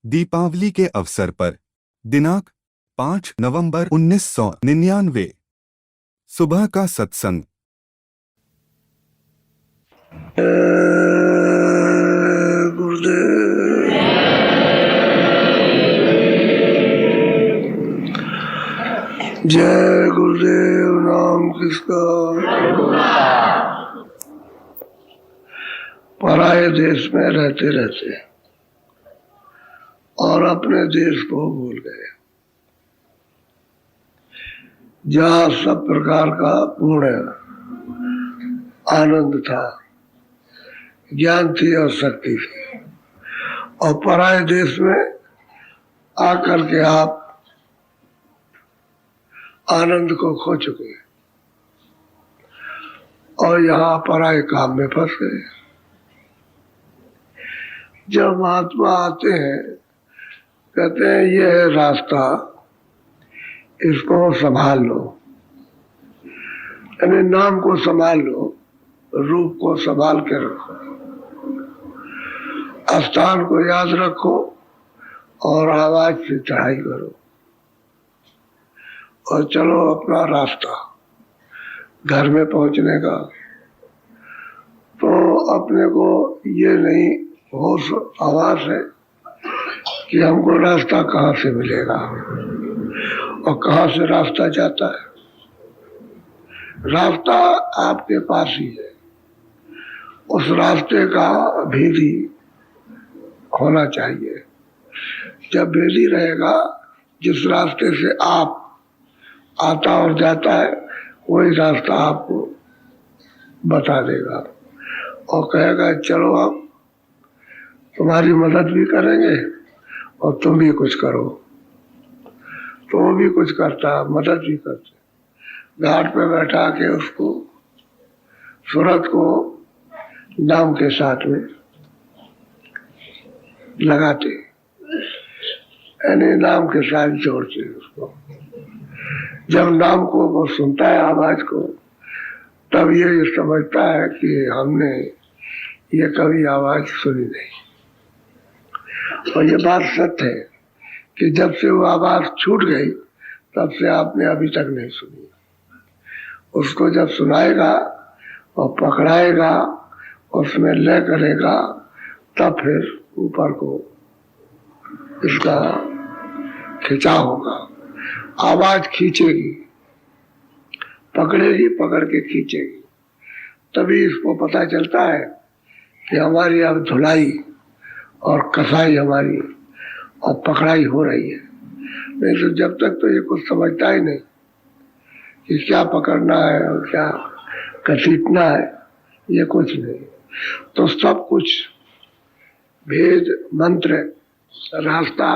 दीपावली के अवसर पर दिनांक 5 नवंबर 1999 सुबह का सत्संग। गुरुदेव जय गुरुदेव। नाम किसका? पराये देश में रहते रहते और अपने देश को भूल गए, जहाँ सब प्रकार का पूर्ण आनंद था, ज्ञान थी और शक्ति थी। और पराये देश में आकर के आप आनंद को खो चुके और यहाँ पराये काम में फंस गए। जब महात्मा आते हैं, कहते हैं ये है रास्ता, इसको संभाल लो, यानी नाम को संभाल लो, रूप को संभाल के रखो, स्थान को याद रखो और आवाज से चढ़ाई करो और चलो अपना रास्ता घर में पहुंचने का। तो अपने को ये नहीं होश आवाज है कि हमको रास्ता कहाँ से मिलेगा और कहाँ से रास्ता जाता है। रास्ता आपके पास ही है, उस रास्ते का भेदी होना चाहिए। जब भेदी रहेगा, जिस रास्ते से आप आता और जाता है, वही रास्ता आपको बता देगा और कहेगा चलो आप तुम्हारी मदद भी करेंगे और तुम भी कुछ करो। तो वो भी कुछ करता, मदद भी करते। घाट पे बैठा के उसको सूरत को नाम के साथ में लगाते, यानी नाम के साथ जोड़ते उसको। जब नाम को वो सुनता है, आवाज को, तब ये समझता है कि हमने ये कभी आवाज सुनी नहीं। और ये बात सत्य है कि जब से वो आवाज छूट गई, तब से आपने अभी तक नहीं सुनी। उसको जब सुनाएगा और पकड़ाएगा, उसमें लय करेगा, तब फिर ऊपर को इसका खिंचाव होगा। आवाज खींचेगी, पकड़ेगी, पकड़ के खींचेगी, तभी इसको पता चलता है कि हमारी अब धुलाई और कसाई हमारी और पकड़ाई हो रही है। नहीं तो जब तक तो ये कुछ समझता ही नहीं कि क्या पकड़ना है और क्या घसीटना है, ये कुछ नहीं। तो सब कुछ भेद, मंत्र, रास्ता,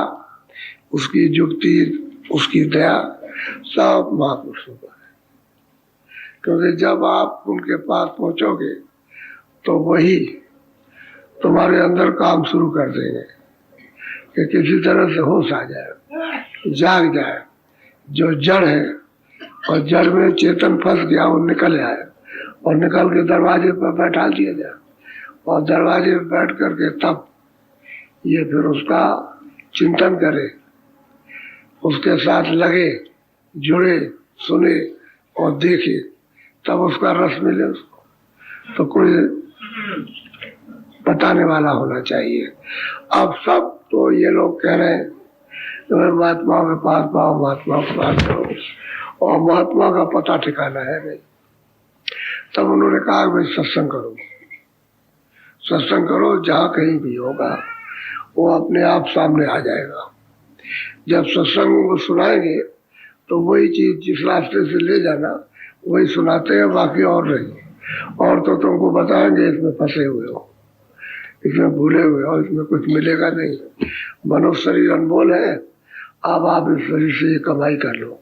उसकी युक्ति, उसकी दया, सब महापुरुषों का है। क्योंकि जब आप उनके पास पहुंचोगे तो वही तुम्हारे अंदर काम शुरू कर देंगे कि किसी तरह से होश आ जाए, जाग जाए। जो जड़ है और जड़ में चेतन फंस गया, वो निकल आए और निकल के दरवाजे पर बैठा दिया जाए और दरवाजे पर बैठ करके तब ये फिर उसका चिंतन करे, उसके साथ लगे, जुड़े, सुने और देखे, तब उसका रस मिले उसको। तो कोई बताने वाला होना चाहिए। अब सब तो ये लोग कह रहे हैं कि महात्मा के पास पाओ, महात्मा के पास करो, और महात्मा का पता ठिकाना है नहीं। तब उन्होंने कहा भाई सत्संग करो, सत्संग करो, जहाँ कहीं भी होगा वो अपने आप सामने आ जाएगा। जब सत्संग को सुनाएंगे तो वही चीज जिस रास्ते से ले जाना वही सुनाते हैं, बाकी और नहीं। और तो तुमको बताएंगे इसमें फंसे हुए हो, इसमें भूले हुए हो, इसमें कुछ मिलेगा नहीं। मनुष्य शरीर अनमोल है, अब आप इस शरीर से ये कमाई कर लो।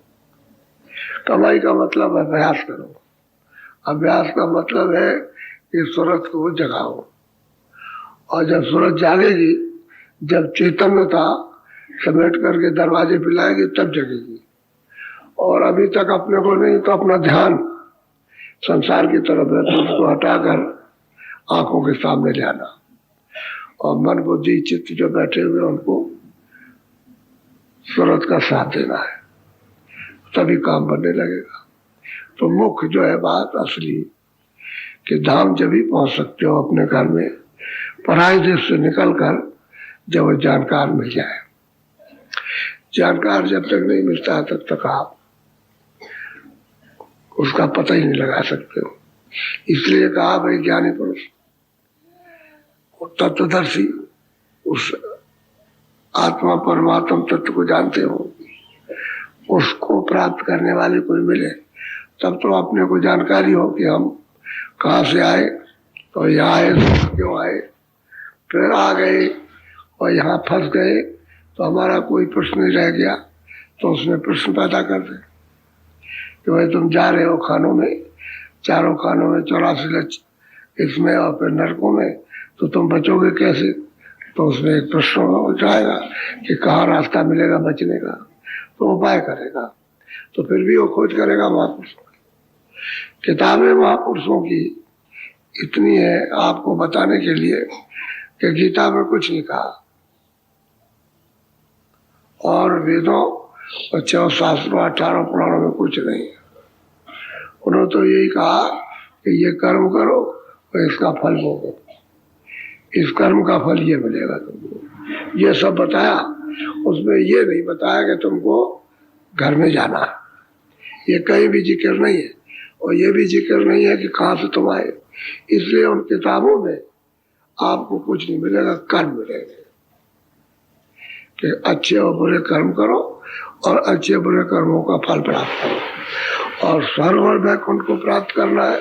कमाई का मतलब है अभ्यास करो। अभ्यास का मतलब है कि सूरत को जगाओ, और जब सूरत जागेगी, जब चैतन्यता समेट करके दरवाजे पे लाएगी, तब जगेगी। और अभी तक अपने को नहीं, तो अपना ध्यान संसार की तरफ है, तो उसको हटाकर आंखों के सामने ले आना और मन बुद्धि चित्त जो बैठे हुए उनको सूरत का साथ देना है, तभी काम बनने लगेगा। तो मुख्य जो है बात असली कि धाम जब भी पहुंच सकते हो अपने घर में, पराये देश से निकल कर, जब वो जानकार मिल जाए। जानकार जब तक नहीं मिलता है तब तक आप उसका पता ही नहीं लगा सकते हो। इसलिए कहा भाई ज्ञानी पुरुष, तत्वदर्शी, उस आत्मा परमात्मा तत्व को जानते हो, उसको प्राप्त करने वाले कोई मिले तब तो अपने को जानकारी हो कि हम कहाँ से आए और यहाँ आए तो क्यों आए, फिर आ गए और यहाँ फंस गए तो हमारा कोई प्रश्न नहीं रह गया, तो उसमें प्रश्न पैदा कर दे कि भाई तुम जा रहे हो खानों में, चारों खानों में 84 लक्ष इसमें और फिर नरकों में, तो तुम बचोगे कैसे? तो उसमें एक प्रश्न उठाएगा कि कहाँ रास्ता मिलेगा बचने का, तो उपाय करेगा। तो फिर भी वो खोज करेगा महापुरुषों की। किताबें महापुरुषों की इतनी है आपको बताने के लिए कि गीता में कुछ नहीं कहा और वेदों और 4 शास्त्रों 18 पुराणों में कुछ नहीं है। उन्होंने तो यही कहा कि ये कर्म करो और इसका फल भोगो, इस कर्म का फल ये मिलेगा तुमको, ये सब बताया। उसमें ये नहीं बताया कि तुमको घर में जाना है, ये कहीं भी जिक्र नहीं है, और ये भी जिक्र नहीं है कि कहाँ से तुम आए। इसलिए उन किताबों में आपको कुछ नहीं मिलेगा, कर्म मिलेंगे कि अच्छे और बुरे कर्म करो और अच्छे बुरे कर्मों का फल प्राप्त करो। और स्वर्ग और वैकुंठ को प्राप्त करना है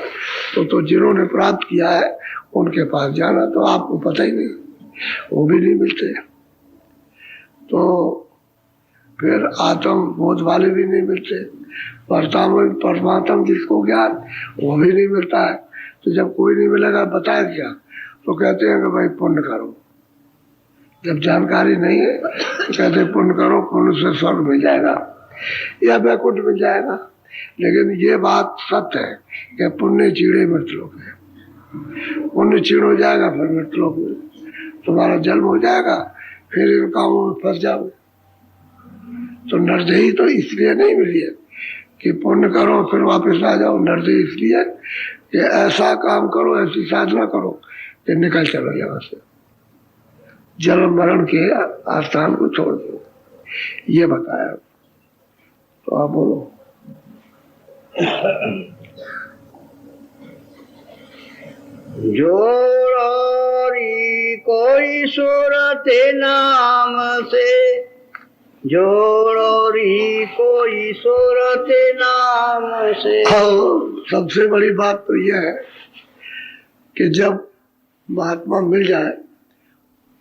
तो जिन्होंने प्राप्त किया है उनके पास जाना, तो आपको पता ही नहीं, वो भी नहीं मिलते। तो फिर आत्म बोध वाले भी नहीं मिलते, परमात्मा जिसको ज्ञान वो भी नहीं मिलता है। तो जब कोई नहीं मिलेगा बताया क्या, तो कहते हैं कि भाई पुण्य करो। जब जानकारी नहीं है तो कहते हैं पुण्य करो, पुण्य से स्वर्ग मिल जाएगा या वैकुंठ मिल जाएगा। लेकिन ये बात सत्य है कि पुण्य चीड़े मृतलोक है, पुण्य चीड़ हो जाएगा फिर मृतलोक में तुम्हारा जन्म हो जाएगा, फिर इन कामों में फंस जाओगे। तो नरदेही तो इसलिए नहीं मिली है कि पुण्य करो फिर वापस आ जाओ, नरदेही इसलिए कि ऐसा काम करो, ऐसी साधना करो कि निकल चलो यहाँ से, जन्म मरण के आस्थान को छोड़ दो, ये बताया। तो आप बोलो। जोड़ी कोई सूरत नाम से, जोड़ी कोई सूरत नाम से। सबसे बड़ी बात तो यह है कि जब महात्मा मिल जाए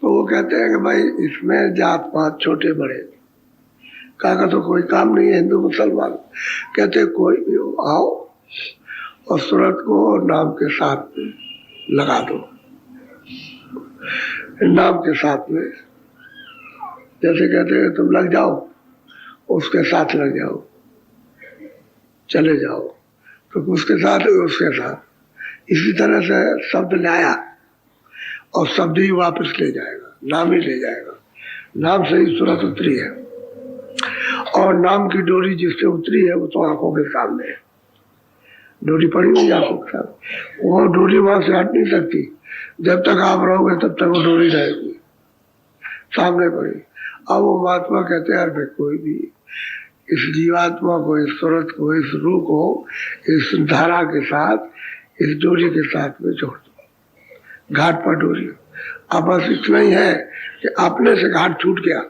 तो वो कहते हैं कि भाई इसमें जात पात छोटे बड़े का तो कोई काम नहीं है। हिंदू मुसलमान कहते कोई भी हो आओ और सूरत को नाम के साथ लगा दो, नाम के साथ में। जैसे कहते हैं तुम लग जाओ, उसके साथ लग जाओ, चले जाओ, तो उसके साथ इसी तरह से शब्द लाया और शब्द ही वापस ले जाएगा, नाम ही ले जाएगा। नाम से ही सूरत उतरी है और नाम की डोरी जिससे उतरी है वो तो आंखों के सामने है, डोरी पड़ी हुई आंखों के सामने, वो डोरी वहां से हट नहीं सकती। जब तक आप रहोगे तब तक वो डोरी रहेगी सामने पड़ी। अब वो महात्मा कहते हैं यार कोई भी इस जीवात्मा को, इस सूरत को, इस रूह को इस धारा के साथ, इस डोरी के साथ में जोड़ दो, घाट पर डोरी। अब बस इतना ही है कि अपने से घाट छूट गया,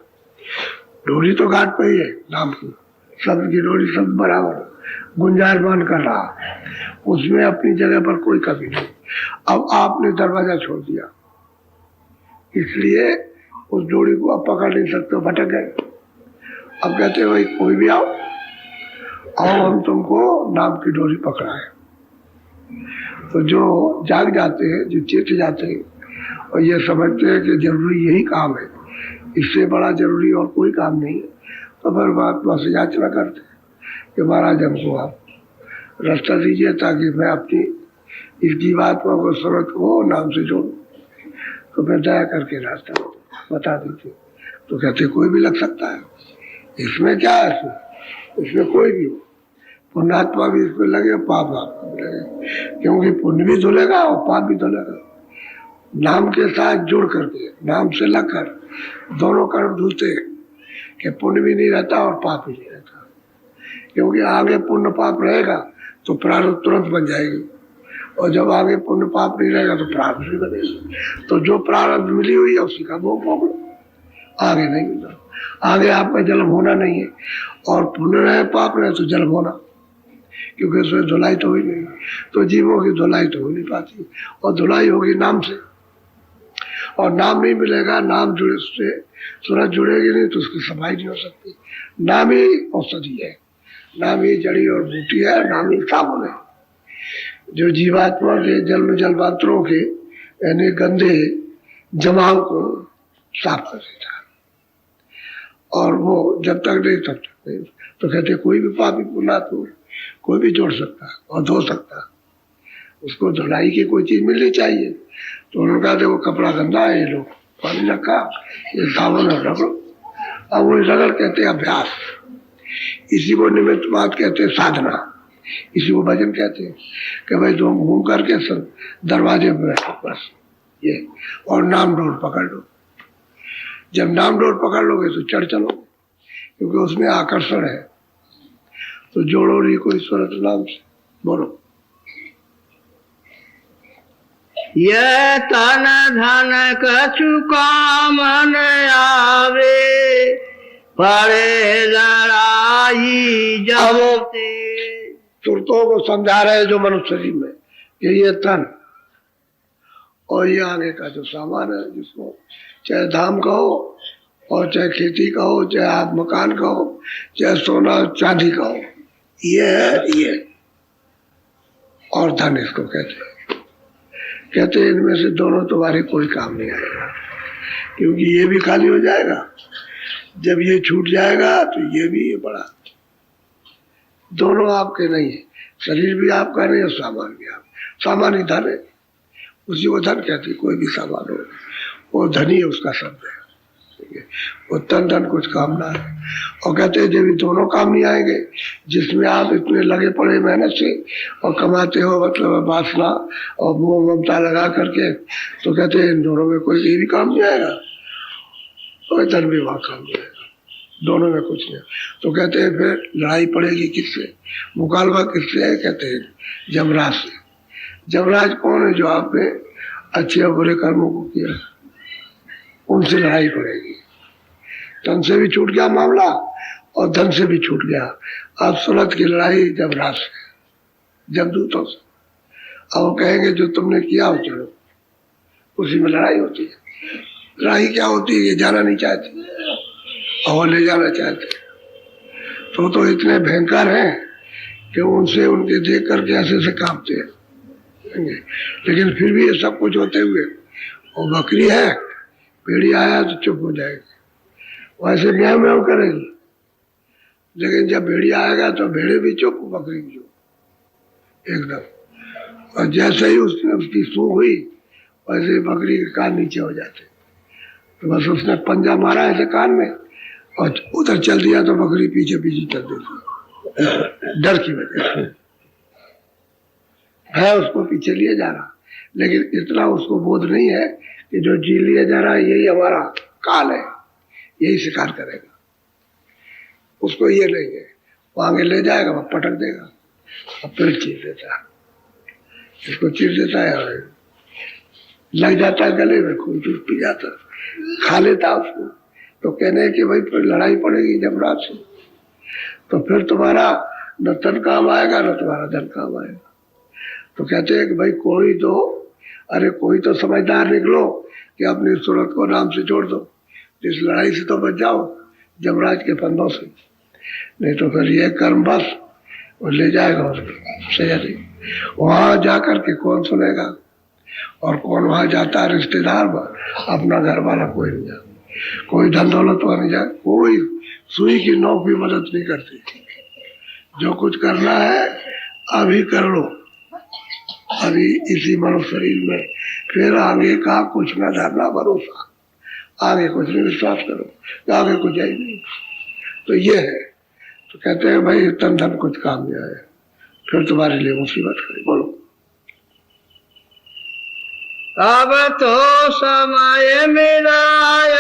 डोरी तो घाट पर ही है नाम की, शब्द की डोरी शब्द बराबर गुंजायमान कर रहा, उसमें अपनी जगह पर कोई कमी नहीं। अब आपने दरवाजा छोड़ दिया, इसलिए उस डोरी को आप पकड़ नहीं सकते, भटक गए। अब कहते हैं भाई कोई भी आओ, हम तुमको नाम की डोरी पकड़ाए। तो जो जाग जाते हैं, जो चेत जाते हैं और ये समझते हैं कि जरूरी यही काम है, इससे बड़ा जरूरी और कोई काम नहीं है, तो फिर महात्मा से याचना करते हैं कि महाराज हमको आप रास्ता दीजिए ताकि मैं अपनी इस जीवात्मा को, सूरत को नाम से जोड़ूं। तो फिर दया करके रास्ता बता दीजिए। तो कहते कोई भी लग सकता है, इसमें क्या है? इसमें कोई भी हो, पुण्यात्मा भी इसमें लगे, पाप आत्मा भी लगे, क्योंकि पुण्य भी धुलेगा और पाप भी धुलेगा। नाम के साथ जुड़ करके, नाम से लगकर दोनों कर्म धुलते हैं कि पुण्य भी नहीं रहता और पाप भी नहीं रहता। क्योंकि आगे पुण्य पाप रहेगा तो प्रारब्ध तुरंत बन जाएगी, और जब आगे पुण्य पाप नहीं रहेगा तो प्रारब्ध नहीं बनेगा। तो जो प्रारब्ध मिली हुई है उसी का भोग भोग लो, आगे नहीं मिलता। आगे आपका जन्म होना नहीं है, और पुण्य रहे पाप रहे तो जन्म होना, क्योंकि उसमें धुलाई तो हुई नहीं। तो जीवों की धुलाई तो हो नहीं पाती, और धुलाई होगी नाम से, और नाम नहीं मिलेगा, नाम जुड़े से सूरज जुड़ेगी नहीं तो उसकी सफाई नहीं हो सकती। नाम ही औषधि है, नाम ही जड़ी और बूटी है, नाम ही साबुन है, जो जीवात्मा के जन्म जन्मांतरों के यानी गंदे जमाव को साफ कर देता है। और वो जब तक नहीं तब तक नहीं, तो कहते कोई भी पापी पुण्यात्मा कोई भी जोड़ सकता है और धो सकता है, उसको धुलाई की कोई चीज मिलनी चाहिए। तो उन्होंने कहा देखो कपड़ा गंदा है, ये लो पानी रखा, ये साबुन है, रगड़ो। अब वो रगड़ कहते हैं अभ्यास, इसी को निमित्त बात कहते हैं साधना, इसी को भजन कहते हैं कि भाई तुम घूम करके दरवाजे पे बैठो बस ये, और नाम डोर पकड़ लो। जब नाम डोर पकड़ लोगे तो चढ़ चलो, क्योंकि उसमें आकर्षण है। तो जोड़ो री को ईश्वर नाम से बोलो। ये तन धन कछु काम न आवे, पड़े लड़ाई जब ते। सुरतों को समझा रहे जो मनुष्य शरीर में कि ये तन और ये आगे का जो सामान है, जिसको चाहे धाम कहो और चाहे खेती कहो, चाहे आप मकान कहो, चाहे सोना चांदी कहो, ये है ये, और धन इसको कहते हैं। कहते हैं इनमें से दोनों तुम्हारे कोई काम नहीं आएगा, क्योंकि ये भी खाली हो जाएगा, जब ये छूट जाएगा तो ये भी, ये बड़ा, दोनों आपके नहीं है। शरीर भी आपका नहीं और सामान भी आप, सामान ही धन है, उसी को धन कहते हैं। कोई भी सामान हो वो धनी है, उसका शब्द है, ठीक है। वो तन धन कुछ काम ना है। और कहते हैं जब ये दोनों काम नहीं आएंगे, जिसमें आप इतने लगे पड़े मेहनत से और कमाते हो, मतलब वासना और मोह ममता लगा करके, तो कहते हैं इन दोनों में कोई भी काम नहीं आएगा, कोई धन भी वहां काम नहीं आएगा, दोनों में कुछ नहीं। तो कहते हैं फिर लड़ाई पड़ेगी किससे, मुकालबा किससे है? कहते हैं जमराज से। जमराज कौन है? जो आपने अच्छे और बुरे कर्मों को किया, उनसे लड़ाई पड़ेगी। तन से भी छूट गया मामला और धन से भी छूट गया। अब सुरत की लड़ाई जमराज से, जमदूतों से। अब वो कहेंगे जो तुमने किया हो चलो, उसी में लड़ाई होती है। लड़ाई क्या होती है? ये जाना नहीं चाहती और ले जाना चाहते। तो इतने भयंकर हैं कि उनसे उनके देख करके ऐसे से कांपते हैं। लेकिन फिर भी ये सब कुछ होते हुए वो बकरी है, भेड़िया आया तो चुप हो जाएगी, वैसे म्याऊ म्याऊ करेगी। लेकिन जब भेड़िया आएगा तो भेड़े भी चुप, बकरी भी चुप एकदम। और जैसे ही उसकी सूंघ हुई वैसे ही बकरी के कान नीचे हो जाते। तो बस उसने पंजा मारा ऐसे कान में और उधर चल दिया तो बकरी पीछे पीछे चल देती, डर की वजह से है उसको पीछे लिए जा रहा। लेकिन इतना उसको बोध नहीं है कि जो जी लिया जा रहा है यही हमारा काल है, यही शिकार करेगा। उसको ये नहीं है, वो आगे ले जाएगा, वो पटक देगा और फिर चीर देता है, इसको चीर देता है और लग जाता है गले में, खून चूस पी जाता, खा लेता उसको। तो कहने कि भाई फिर लड़ाई पड़ेगी जमराज से, तो फिर तुम्हारा न तन काम आएगा न तुम्हारा धन काम आएगा। तो कहते हैं कि भाई कोई तो, अरे कोई तो समझदार निकलो कि अपनी सूरत को नाम से जोड़ दो, इस लड़ाई से तो बच जाओ जमराज के फंदों से, नहीं तो फिर ये कर्म बस और ले जाएगा उसको सही। वहां जाकर के कौन सुनेगा और कौन वहां जाता है? रिश्तेदार, अपना घर वाला कोई नहीं जाता, कोई धन दौलत वाला नहीं जाता, कोई सुई की नोक भी मदद नहीं करती। जो कुछ करना है अभी कर लो, अभी इसी मनुष्य शरीर में, फिर आगे का कुछ न धरना भरोसा, आगे कुछ नहीं विश्वास करो, आगे कुछ है ही नहीं। तो ये है। तो कहते हैं भाई तन धन कुछ काम नहीं आए, फिर तुम्हारे लिए मुसीबत खड़ी। बोलो। अब तो समय मेरा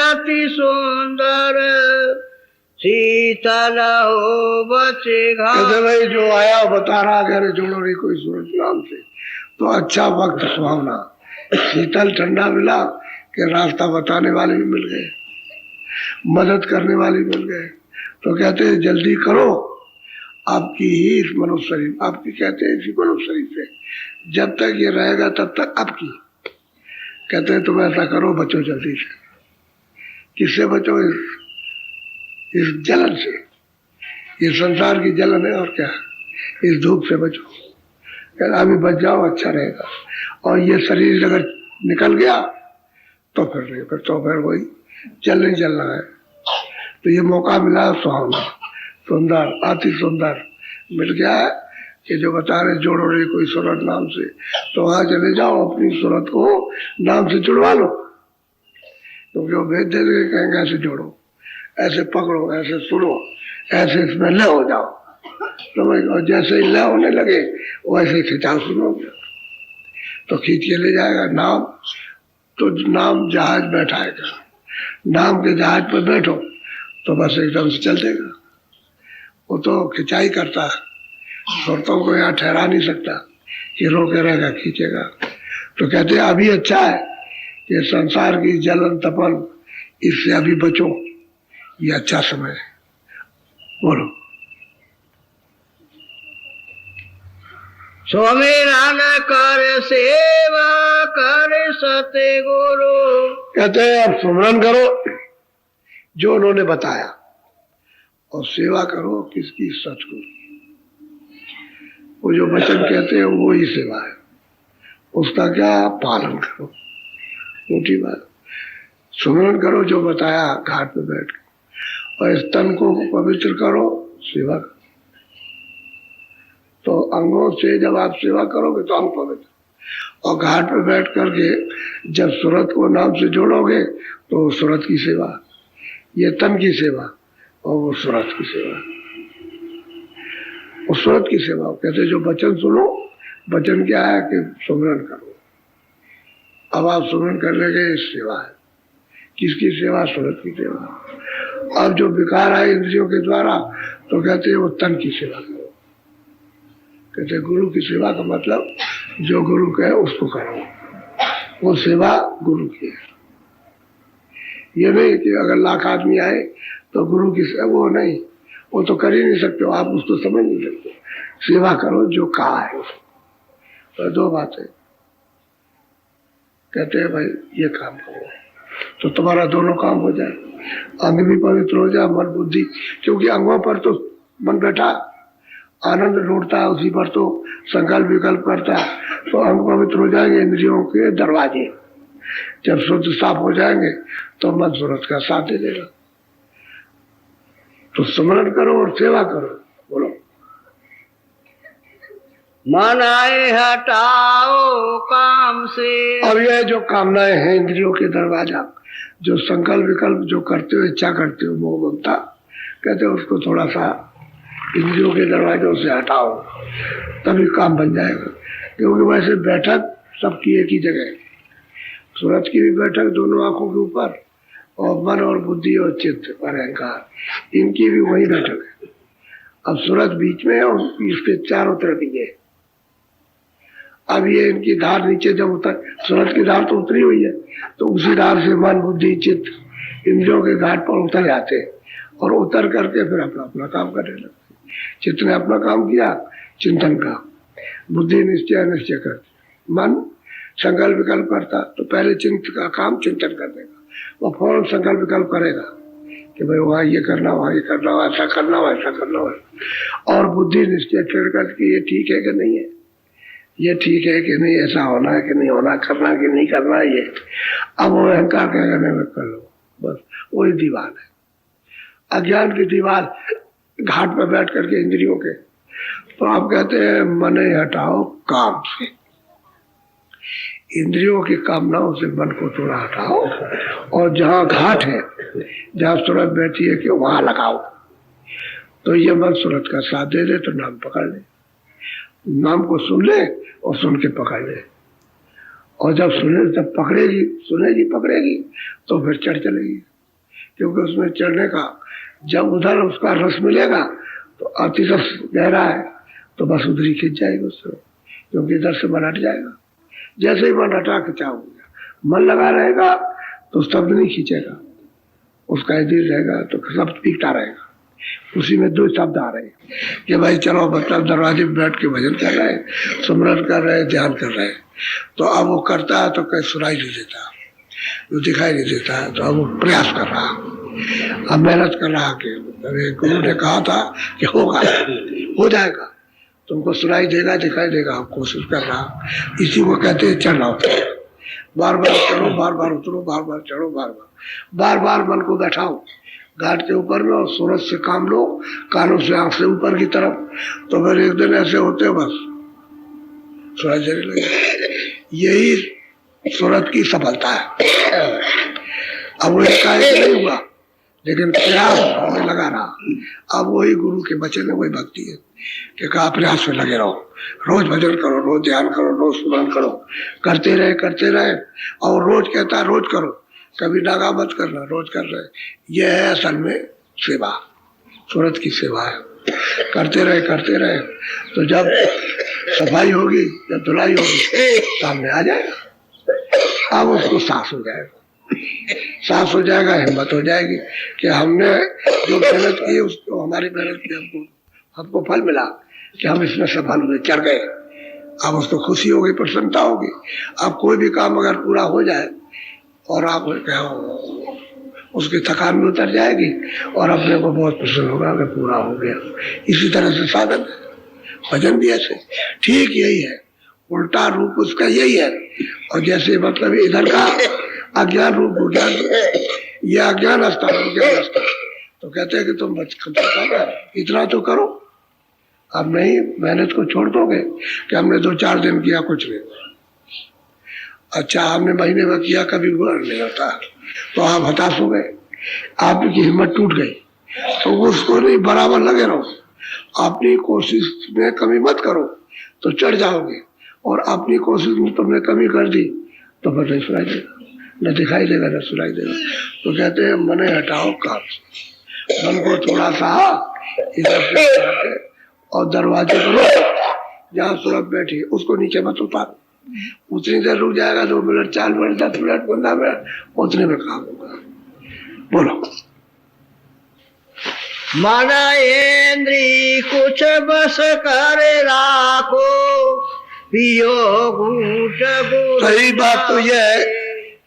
अति सुंदर, शीतल हो बचे कहते भाई जो आया बता रहा अगर जोड़ो नहीं कोई सूरज नाम से, तो अच्छा वक्त सुहावना, शीतल ठंडा मिला कि रास्ता बताने वाले भी मिल गए, मदद करने वाले मिल गए। तो कहते हैं जल्दी करो, आपकी ही इस मनुष्य शरीर, आपकी कहते हैं इसी मनुष्य शरीर से जब तक ये रहेगा तब तक आपकी। कहते हैं तुम ऐसा करो, बचो जल्दी से। किससे बचो? इस जलन से, ये संसार की जलन है और क्या, इस धूप से बचो। कहते अभी बच जाओ, अच्छा रहेगा। और ये शरीर अगर निकल गया तो फिर नहीं, फिर तो फिर वही चल नहीं चलना है। तो ये मौका मिला सुहावना, सुंदर, अति सुंदर मिल गया है कि जो बता रहे जोड़ो रे कोई सूरत नाम से, तो वहां चले जाओ, अपनी सूरत को नाम से जुड़वा लो। क्योंकि वो भेज दे कहेंगे ऐसे जोड़ो, ऐसे पकड़ो, ऐसे सुनो, ऐसे इसमें लय हो जाओ। तो जैसे ही लय होने लगे वैसे ही खिंचाव सुनोगे तो खींच के ले जाएगा नाम। तो नाम जहाज बैठाएगा, नाम के जहाज पर बैठो तो बस एकदम से चल देगा। वो तो खिंचाई करता है, सुरतों को यहाँ ठहरा नहीं सकता कि रोके रहेगा, खींचेगा। तो कहते हैं अभी अच्छा है कि संसार की जलन तपन, इससे अभी बचो, ये अच्छा समय है। बोलो। सुमिरन कर सेवा कर सते गुरु। कहते हैं अब सुमरन करो जो उन्होंने बताया, और सेवा करो किसकी? सतगुरु। वो जो वचन कहते हैं वो ही सेवा है, उसका क्या पालन करो, मोटी बात। सुमरन करो जो बताया घाट पे बैठ के, और इस तन को पवित्र करो, सेवा करो। तो अंगों से जब आप सेवा करोगे तो अंग पवित्र, और घाट पे बैठ करके जब सूरत को नाम से जोड़ोगे तो सूरत की सेवा, ये तन की सेवा और वो सूरत की सेवा। और सूरत की सेवा कहते जो वचन सुनो, वचन क्या है कि सुमरन करो। अब आप सुमरन कर लेंगे, सेवा है। किसकी सेवा? सूरत की सेवा। अब जो विकार आए इंद्रियों के द्वारा तो कहते हैं वो तन की सेवा करो। कहते गुरु की सेवा का मतलब जो गुरु कहे उसको करो, वो सेवा गुरु की है। ये नहीं कि अगर लाख आदमी आए तो गुरु की सेवा, वो नहीं, वो तो कर ही नहीं सकते हो, आप उसको समझ नहीं सकते। सेवा करो जो कहा है उसको। तो दो बातें कहते हैं भाई ये काम करो तो तुम्हारा दोनों काम हो जाए, अंग भी पवित्र हो जाए, मन बुद्धि, क्योंकि अंगों पर तो मन बैठा आनंद लूटता है, उसी पर तो संकल्प विकल्प करता है। तो अंग पवित्र हो जाएंगे, इंद्रियों के दरवाजे जब शुद्ध साफ हो जाएंगे तो मन सूरत का साथ दे देगा। तो स्मरण करो और सेवा करो। बोलो। मन आए हटाओ काम से। अब यह जो कामनाएं हैं इंद्रियों के दरवाजा, जो संकल्प विकल्प जो करते हो, इच्छा करते हो, मोह ममता कहते हो, उसको थोड़ा सा इंद्रियों के दरवाजों से हटाओ, तभी काम बन जाएगा। क्योंकि वैसे बैठक सबकी एक ही जगह है, सूरज की भी बैठक दोनों आंखों के ऊपर, और मन और बुद्धि और चित्त और अहंकार, इनकी भी वही बैठक है। अब सूरज बीच में है और इसके चारों तरफ ही है। अब ये इनकी धार नीचे जब उतर, सूरज की धार तो उतरी हुई है, तो उसी धार से मन बुद्धि चित्त इंद्रियों के घाट पर उतर जाते हैं, और उतर करके फिर अपना अपना काम करने लगते। चित्त ने अपना काम किया चिंतन का, बुद्धि निश्चय निश्चय करती, मन संकल्प विकल्प करता, तो पहले चिंतन का काम चिंतन कर देगा, वो फौरन संकल्प विकल्प करेगा कि भाई वहाँ ये करना, वहाँ ये करना, ऐसा करना, वैसा करना, और बुद्धि निश्चय करके ये ठीक है कि नहीं है, ये ठीक है कि नहीं, ऐसा होना है कि नहीं होना, करना कि नहीं करना, ये अब वो अहंकार कहेगा मैं कर लो, बस वही दीवार है, अज्ञान की दीवार घाट पर बैठ करके इंद्रियों के। तो आप कहते हैं मन हटाओ काम से, इंद्रियों की कामनाओं से मन को थोड़ा हटाओ, और जहाँ घाट है, जहाँ सूरज बैठी है कि वहां लगाओ, तो ये मन सूरत का साथ दे दे तो नाम पकड़ ले, नाम को सुन ले और सुन के पकड़ ले, और जब सुने जब पकड़ेगी सुनेगी पकड़ेगी तो फिर चढ़ चलेगी, क्योंकि उसमें चढ़ने का जब उधर उसका रस मिलेगा तो अति रस गहरा है तो बस उधर ही खींच जाएगी उससे, क्योंकि इधर से मन हट जाएगा। जैसे ही मन हटा खिंचा हो गया, मन लगा रहेगा तो शब्द नहीं खींचेगा, उसका यदि रहेगा तो शब्द पीकता रहेगा। उसी में दो शब्द आ रहे हैं कि भाई चलो मतलब दरवाजे में बैठ के भजन कर रहे हैं, सुमरन कर रहे हैं, ध्यान कर रहे हैं, तो अब वो करता है तो कहीं सुनाई नहीं देता, वो दिखाई नहीं देता है, तो अब वो प्रयास कर रहा, अब मेहनत कर रहा कि अरे गुरु ने कहा था कि होगा, हो जाएगा, तुमको सुनाई देगा दिखाई देगा, आप कोशिश कर रहा। इसी को कहते हैं चढ़ना उतरो, बार बार चढ़ो, बार बार उतरो, बार बार चढ़ो, बार बार मन को बैठाओ घाट के ऊपर में और सूरज से काम लो, कानों से आंख से ऊपर की तरफ, तो फिर एक दिन ऐसे होते बस सूरज जलने लगे। यही सूरत की सफलता है। अब वो एकाएक नहीं हुआ, लेकिन प्रयास में लगा रहा। अब वही गुरु के वचन है, वही भक्ति है कि कहा प्रयास में लगे रहो, रोज भजन करो, रोज ध्यान करो, रोज स्मरण करो, करते रहे और रोज कहता है रोज करो, कभी नागा मत करना, रोज कर रहे। यह है असल में सेवा, सूरत की सेवा है। करते रहे तो जब सफाई होगी, जब धुलाई होगी, सामने आ जाएगा। अब उसको साफ हो जाएगा, हिम्मत हो जाएगी कि हमने जो मेहनत की उसको, हमारी मेहनत की हमको फल मिला कि हम इसमें सफल हुए, चढ़ गए। अब उसको खुशी होगी, प्रसन्नता होगी। अब कोई भी काम अगर पूरा हो जाए और आप क्या उसकी थकान में उतर जाएगी और अपने को बहुत प्रसन्न होगा कि पूरा हो गया। इसी तरह से साधन है, भजन भी ऐसे ठीक यही है, उल्टा रूप उसका यही है। और जैसे मतलब इधर का अज्ञान रूप हो ज्ञान, ये अज्ञान अस्था तो कहते हैं कि तुम इतना तो करो। अब नहीं, मेहनत को छोड़ दोगे कि हमने 2-4 दिन किया कुछ नहीं, अच्छा हमने महीने में किया कभी गुण नहीं होता, तो आप हताश हो गए, आपकी हिम्मत टूट गई। तो उसको नहीं, बराबर लगे रहो, अपनी कोशिश में कमी मत करो तो चढ़ जाओगे, और अपनी कोशिश में तुमने कमी कर दी तो फिर नहीं सुनाई देगा, न दिखाई देगा न सुनाई देगा। तो कहते हैं मने हटाओ काम से, मन को थोड़ा सा इधर से और दरवाजे करो, जहाँ सूरत बैठी उसको नीचे मत उतारो, उतनी देर रुक जाएगा, 2 मिनट 4 मिनट 10 मिनट 15 मिनट, उतने में काम होगा। बोलो। मन इंद्री कुछ बस कर राखो, पियो घूट घूट। सही बात तो यह है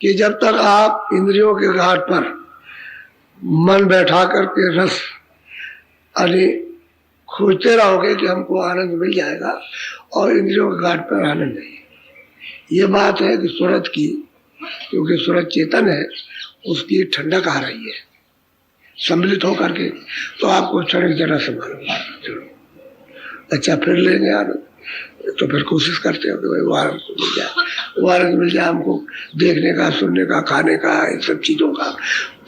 कि जब तक आप इंद्रियों के घाट पर मन बैठा करके रस अरे खोजते रहोगे कि हमको आनंद मिल जाएगा, और इंद्रियों के घाट पर आनंद नहीं। ये बात है कि सूरत की, क्योंकि सूरत चेतन है, उसकी ठंडक आ रही है सम्मिलित होकर के, तो आपको क्षणिक जरा संभालो। अच्छा फिर लेंगे आनंद, तो फिर कोशिश करते हो कि भाई वो आनंद मिल जाए, वो आनंद मिल जाए हमको, देखने का, सुनने का, खाने का, इन सब चीजों का।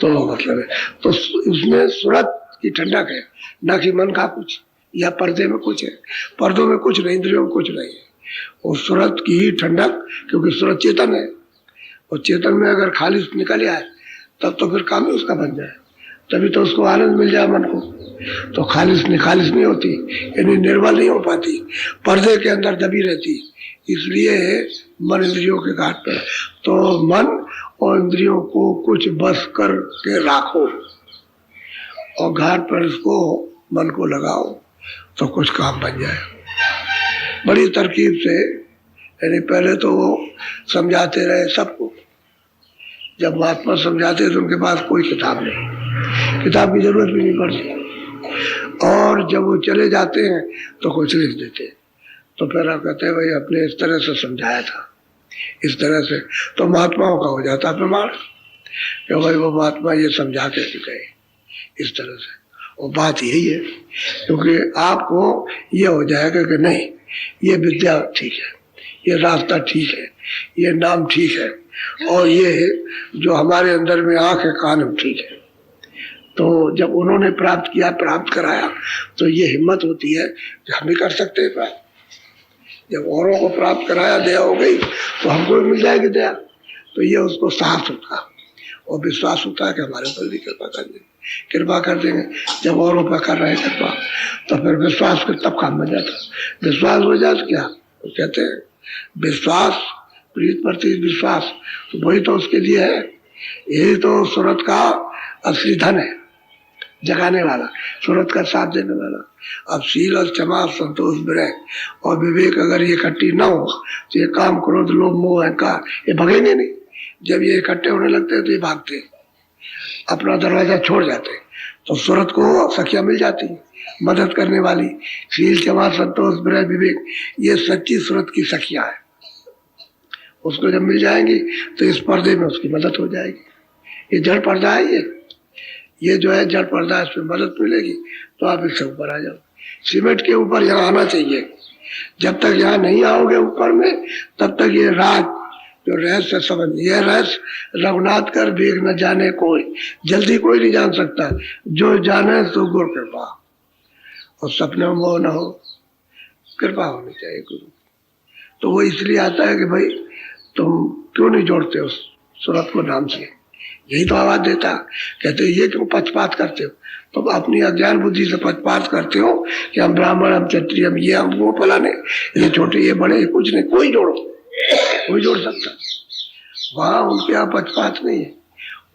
तो मतलब है, तो उसमें सूरत की ठंडक है, न कि मन का कुछ या पर्दे में कुछ है। पर्दों में कुछ नहीं, इंद्रियों में कुछ नहीं है, और सूरत की ही ठंडक, क्योंकि सूरत चेतन है, और चेतन में अगर खालिश निकल आए तब तो फिर काम ही उसका बन जाए, तभी तो उसको आनंद मिल जाए मन को। तो खालिश नहीं होती, यानी निर्बल नहीं हो पाती, पर्दे के अंदर दबी रहती। इसलिए मन इंद्रियों के घाट पर, तो मन और इंद्रियों को कुछ बस कर के राखो और घाट पर इसको मन को लगाओ तो कुछ काम बन जाए। बड़ी तरकीब से, यानी पहले तो वो समझाते रहे सबको। जब महात्मा समझाते तो उनके पास कोई किताब नहीं, किताब की जरूरत भी नहीं पड़ती, और जब वो चले जाते हैं तो कुछ लिख देते। तो फिर आप कहते हैं भाई अपने इस तरह से समझाया था, इस तरह से, तो महात्माओं का हो जाता प्रमाण कि भाई वो महात्मा ये समझा के गए इस तरह से। और बात यही है, क्योंकि आपको ये हो जाएगा कि नहीं, ये विद्या ठीक है, ये रास्ता ठीक है, ये नाम ठीक है, और ये जो हमारे अंदर में आँख है कान ठीक है, तो जब उन्होंने प्राप्त किया, प्राप्त कराया, तो ये हिम्मत होती है कि हम भी कर सकते हैं प्राप्त। जब औरों को प्राप्त कराया, दया हो गई, तो हमको भी मिल जाएगी दया। तो ये उसको साहस होता और विश्वास होता है कि हमारे ऊपर भी कृपा कर देंगे, कृपा कर देंगे। जब औरों पर कर रहे हैं कृपा, तो फिर विश्वास को तब काम हो जाता। विश्वास हो जाए तो क्या, तो कहते हैं विश्वास, प्रीत प्रति विश्वास, तो वही तो उसके लिए है। यही तो सूरत का असली धन है, जगाने वाला, सूरत का साथ देने वाला। अब शील और क्षमा, संतोष, विरह और विवेक अगर ये इकट्ठी ना हो, तो ये काम, क्रोध, लोभ, मोह, अहंकार, ये भगेंगे नहीं। जब ये इकट्ठे होने लगते हैं तो ये भागते, अपना दरवाजा छोड़ जाते। तो सूरत को सखियां मिल जाती, मदद करने वाली। शील, क्षमा, संतोष, विरह, विवेक, ये सच्ची सूरत की सखियां है। उसको जब मिल जाएंगी तो इस पर्दे में उसकी मदद हो जाएगी। ये जड़ पर्दा है, ये जो है जड़ पर्दा, इसमें मदद मिलेगी तो आप इससे ऊपर आ जाओ। सीमेंट के ऊपर यहाँ आना चाहिए। जब तक यहाँ नहीं आओगे ऊपर में, तब तक ये राज जो रहस्य समझ, ये रहस्य रघुनाथ कर वेग न जाने कोई, जल्दी कोई नहीं जान सकता। जो जाने तो गुरु कृपा, और सपने में मोह न हो, कृपा होनी चाहिए गुरु। तो वो इसलिए आता है कि भाई तुम क्यों नहीं जोड़ते उस सूरत को नाम से। यही तो आवाज देता, कहते ये क्यों पक्षपात करते हो, तुम अपनी अज्ञान बुद्धि से पक्षपात करते हो कि हम ब्राह्मण, हम क्षत्रिय, हम ये, हम वो फलाने, ये छोटे, ये बड़े, ये कुछ नहीं। कोई जोड़ो, कोई जोड़ सकता। वहां उनके यहाँ पक्षपात नहीं है।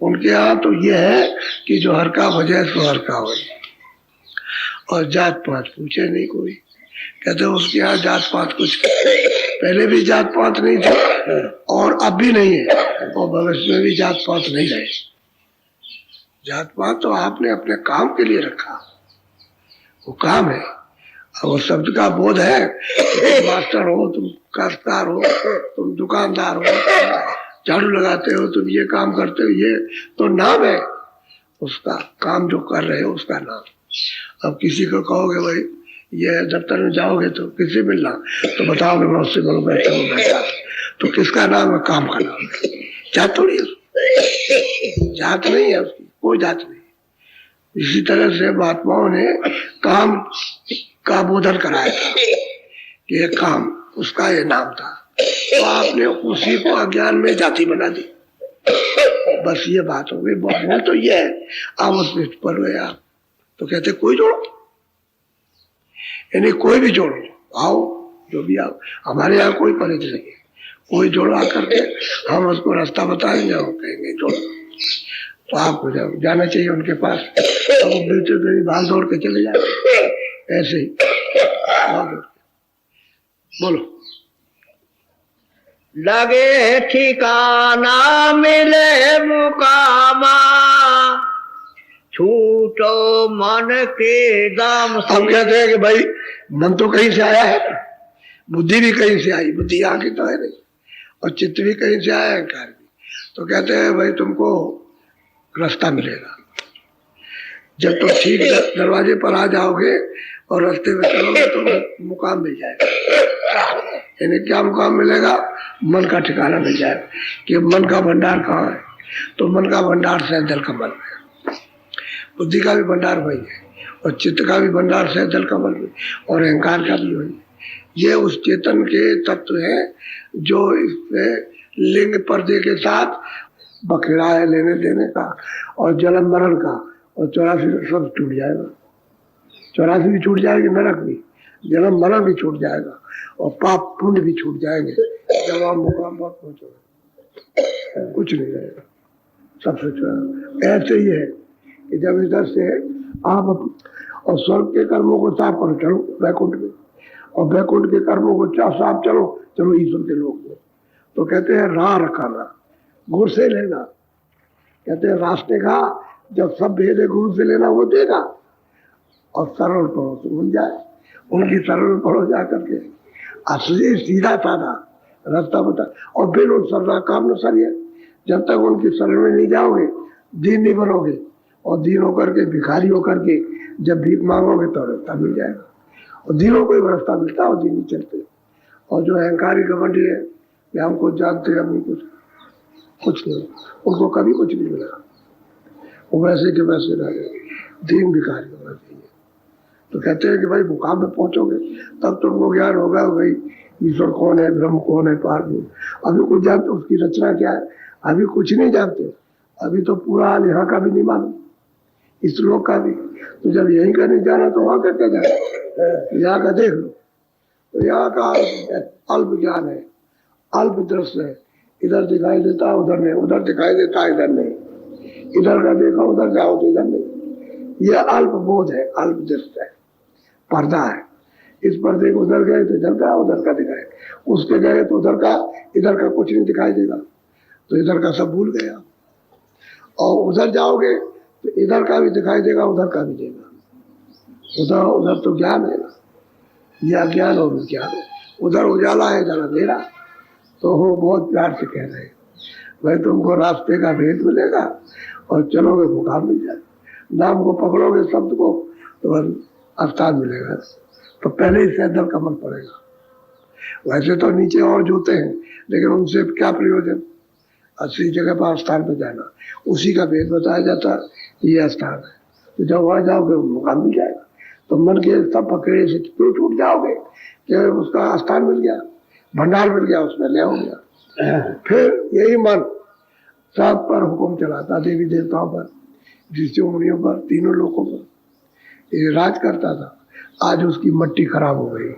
उनके यहाँ तो ये है कि जो हर का वजह सो हर का हो, और जात पात पूछे नहीं कोई। कहते उसके यहाँ जात पात कुछ, पहले भी जात पात नहीं थे और अब भी नहीं है, और भविष्य में भी जात पात नहीं रहे। जात पात तो आपने अपने काम के लिए रखा, वो काम है। और वो शब्द का बोध है, तुम मास्टर हो, तुम काश्तकार हो, तुम दुकानदार हो, झाड़ू लगाते हो, तुम ये काम करते हो, ये तो नाम है उसका। काम जो कर रहे हो उसका नाम। अब किसी को कहोगे भाई ये दफ्तर में जाओगे तो किससे मिलना, तो बताओगे मैं उससे बोलो बैठा हूँ, बैठा, तो किसका नाम है, काम का नाम है। जात थोड़ी है, जात नहीं है उसकी, कोई जात नहीं। इसी तरह से महात्माओं ने काम का बोधन कराया था कि ये काम, उसका ये नाम था, तो आपने उसी को अज्ञान में जाति बना दी। बस ये बात हो गई। बहुत तो ये है, आप उसमें पर गए आप, तो कहते कोई जोड़ो, यानी कोई भी जोड़ो, आओ जो भी आओ, हमारे यहाँ कोई परहेज नहीं है। कोई जोड़ो आकर के, हम उसको रास्ता बताएंगे और कहेंगे जोड़ो, तो आपको जाना चाहिए उनके पास। अब वो मिलते कहीं भाग दौड़ के चले जाते, ऐसे ही बोलो। लगे ठिकाना मिले मुकामा, छूटो मन के दाम। हम कहते हैं कि भाई मन तो कहीं से आया है, बुद्धि भी कहीं से आई, बुद्धि यहाँ की तो है नहीं, और चित्त भी कहीं से आया, अहंकार भी। तो कहते हैं भाई तुमको रास्ता मिलेगा जब तुम ठीक दरवाजे पर आ जाओगे और रास्ते में चलोगे तो मुकाम मिल जाएगा। यानी क्या मुकाम मिलेगा, मन का ठिकाना मिल जाएगा कि मन का भंडार कहाँ है। तो मन का भंडार से जल कमल में, बुद्धि का भी भंडार वही है, और चित्त का भी भंडार से जल कमल में, और अहंकार का भी वही। ये उस चेतन के तत्व है जो इसमें लिंग पर्दे के साथ बखेड़ा है लेने देने का, और जन्म मरण का, और 84 सब छूट जाएगा। 84 भी छूट जाएगी, नरक भी, जन्म मरण भी छूट जाएगा, और पाप पुण्य भी छूट जाएंगे। जब आप मुकाम पर पहुंचोगे कुछ नहीं रहेगा, सब कुछ ऐसे ही है कि जब इधर से आप और स्वर्ग के कर्मों को साफ करो, चलो वैकुंठ में, और वैकुंठ के कर्मों को साफ चलो ईश्वर के लोक में। तो कहते हैं राह रखाना, गुरु से लेना। कहते हैं रास्ते का जब सब भेदे गुरु से लेना वो देगा, और सरल पढ़ो तो मिल जाए। उनकी सरल पढ़ो जा करके, असली सीधा साधा रास्ता बता, और बिन उन सरला काम न सरिए। जब तक उनकी शरण में नहीं जाओगे दीन नहीं बनोगे, और दीन होकर के भिखारी होकर के जब भीख मांगोगे तो रास्ता मिल जाएगा। और दीनों को ही रास्ता मिलता है, और दीन ही चलते। और जो अहंकारी घमंडी है कि हमको जानते हैं, हम कुछ नहीं, उनको कभी कुछ नहीं मिला। वो वैसे के वैसे रह गए, दीन भिखारी होना चाहिए। तो कहते हैं कि भाई मुकाम में पहुंचोगे तब तुमको ज्ञान होगा भाई ईश्वर कौन है, ब्रह्म कौन है, पार कौन। अभी कुछ जानते उसकी रचना क्या है, अभी कुछ नहीं जानते, अभी तो पूरा हाल यहाँ का भी नहीं मालूम, इस लोक का भी। तो जब यहीं का नहीं जाना तो वहां करके जाए, यहाँ का देख लो। तो यहाँ का अल्प ज्ञान है, अल्प दृश्य है, इधर दिखाई देता उधर नहीं, उधर दिखाई देता इधर नहीं, इधर का देखा उधर जाओ तो इधर नहीं। यह अल्प बोध है, अल्प दृष्टि है, पर्दा है। इस पर्दे को उधर गए तो इधर का, उधर का दिखाए, उसके गए तो उधर का, इधर का कुछ नहीं दिखाई देगा, तो इधर का सब भूल गया। और उधर जाओगे तो इधर का भी दिखाई देगा, उधर का भी देगा। उधर उधर तो ज्ञान है ना, यह अज्ञान और विज्ञान है। उधर उजाला है, इधर अंधेरा। तो वो बहुत प्यार से कह रहे हैं भाई तुमको रास्ते का भेद मिलेगा और चलोगे मुकाम मिल जाए, नाम को पकड़ोगे शब्द को तो स्थान मिलेगा। तो पहले ही से अंदर कमल पड़ेगा। वैसे तो नीचे और जूते हैं, लेकिन उनसे क्या प्रयोजन, असली जगह पर स्थान पर जाना, उसी का भेद बताया जाता है ये स्थान है। तो जब वहां जाओगे मुकाम मिल जाएगा। तो मन के सब पकड़े से क्यों छूट जाओगे कि उसका स्थान मिल गया, भंडार मिल गया, उसमें ले हो गया। फिर यही मन सब पर हुक्म चलाता, देवी देवताओं पर, ऋषियों मुनियों पर, तीनों लोगों पर ये राज करता था। आज उसकी मट्टी खराब हो गई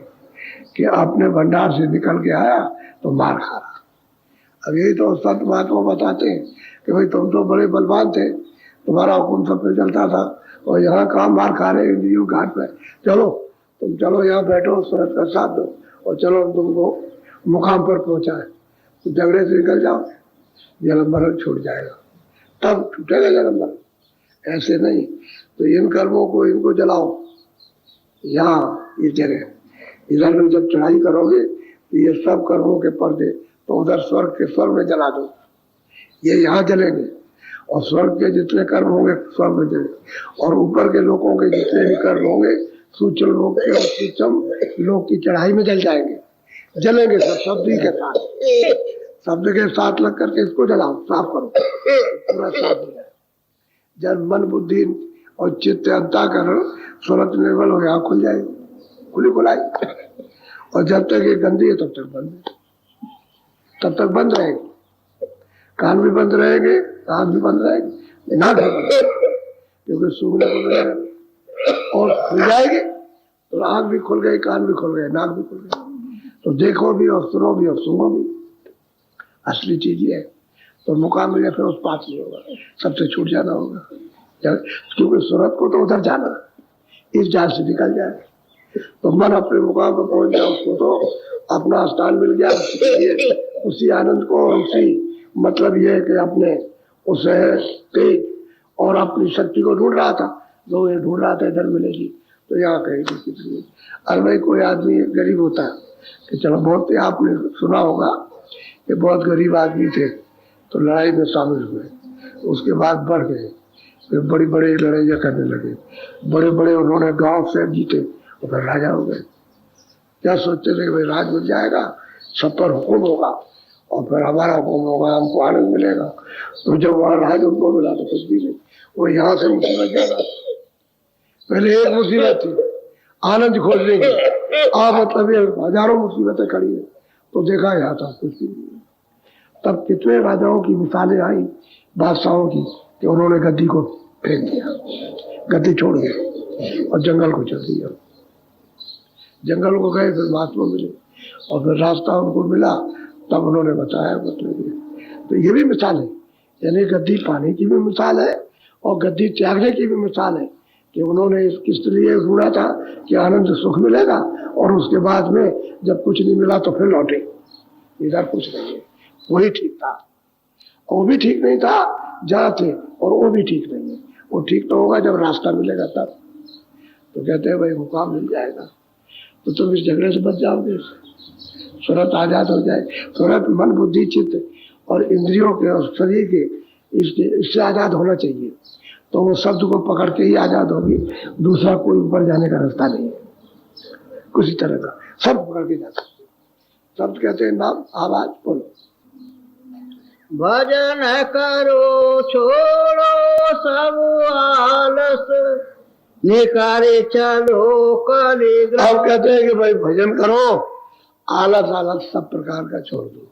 कि अपने भंडार से निकल के आया तो मार खा रहा। अब यही तो संत महात्मा बताते हैं कि भाई तुम तो बड़े बलवान थे, तुम्हारा हुक्म सब पे चलता था, और यहाँ काम मार खा रहे इंद्रियों घाट पे। चलो तुम चलो यहाँ बैठो, सूरज का साथ दो और चलो तुमको मुकाम पर पहुंचाए। तो झगड़े से निकल जाओ, जन्म मरण छूट जाएगा, तब छूटेगा जन्म मरण। ऐसे नहीं। तो इन कर्मों को इनको जलाओ, यहाँ ये जगह इधर में जब चढ़ाई करोगे तो ये सब कर्मों के पर्दे तो उधर स्वर्ग के स्वर्ग में जला दो, ये यहाँ जलेंगे। और स्वर्ग के जितने कर्म होंगे स्वर्ग में जलेंगे, और ऊपर के लोगों के जितने भी कर्म होंगे सूक्ष्म लोक के और सूक्ष्म लोक की चढ़ाई में जल जाएंगे, जलेंगे सब शब्द के साथ, शब्द के साथ लग करके इसको जलाओ, साफ करो, पूरा साफ हो जाए। जब मन बुद्धि और चित्त अंतःकरण सूरत निर्मल हो यहाँ खुल जाएगी, खुली खुलाई। और जब तक ये गंदी है तब तक बंद है, तब तक बंद रहेगी। कान भी बंद रहेंगे, आँख भी बंद रहेगी, नाक भी बंद रहेगी, क्योंकि सूंघने को मिलेगा। और खुल जाएगी तो आँख भी खुल गई, कान भी खुल गए, नाक भी खुल गई, तो देखो भी और सुनो भी और सूंघो भी। असली चीज ये है। तो मुकाम मिले फिर उस पास नहीं होगा, सबसे छूट जाना होगा, क्योंकि सूरत को तो उधर जाना, इस जाल से निकल जाए। तो मन अपने मुकाम पर पहुंच जाए, उसको तो अपना स्थान मिल गया। उसी आनंद को, उसी मतलब ये है कि अपने उसे तेज और अपनी शक्ति को ढूंढ रहा था, जो ये ढूंढ रहा था इधर मिलेगी तो यहाँ कहीं किसी। अरे भाई कोई आदमी गरीब होता है कि चलो बहुत ही आपने सुना होगा कि बहुत गरीब आदमी थे तो लड़ाई में शामिल हुए, उसके बाद बढ़ गए, फिर बड़ी बड़ी लड़ाइयाँ करने लगे, बड़े बड़े उन्होंने गांव से जीते और फिर राजा हो गए। क्या सोचते थे कि भाई राज मिल जाएगा, सब पर हुक्म होगा और फिर हमारा हुक्म होगा, हमको आनंद मिलेगा। तो जब वहाँ राज उनको मिला तो कुछ भी नहीं, वो यहाँ से मुसीबत ज्यादा। पहले एक मुसीबत थी आनंद खोजने की, अब मतलब ये हजारों मुसीबतें खड़ी है। तो देखा यहाँ था कुछ भी नहीं। तब कितने राजाओं की मिसालें आई, बादशाहों की, कि उन्होंने गद्दी को फेंक दिया, गद्दी छोड़ दिया और जंगल को चल दिया। जंगल को गए, फिर महात्मा मिले और फिर रास्ता उनको मिला, तब उन्होंने बताया मतलब। तो ये भी मिसाल है, यानी गद्दी पाने की भी मिसाल है और गद्दी त्यागने की भी मिसाल है कि उन्होंने किस लिए ढूंढा था कि आनंद सुख मिलेगा, और उसके बाद में जब कुछ नहीं मिला तो फिर लौटे, इधर कुछ नहीं है। वही ठीक था, वो भी ठीक नहीं था जहाँ थे, और वो भी ठीक नहीं है। वो ठीक तो होगा जब रास्ता मिलेगा तब। तो कहते हैं भाई मुकाम मिल जाएगा तो तुम इस झगड़े से बच जाओगे, सूरत आजाद हो जाए। सूरत मन बुद्धि चित्त और इंद्रियों के और शरीर के इससे आजाद होना चाहिए, तो वो शब्द को पकड़ के ही आजाद होगी। दूसरा कोई ऊपर जाने का रास्ता नहीं है किसी तरह का, सब पकड़ के जाता। शब्द कहते हैं नाम, आवाज, बोलो, भजन करो छोड़ो सब आलस निकारे चलो कलिग्राम। अब कहते हैं कि भाई भजन करो, आलस आलस सब प्रकार का छोड़ दो,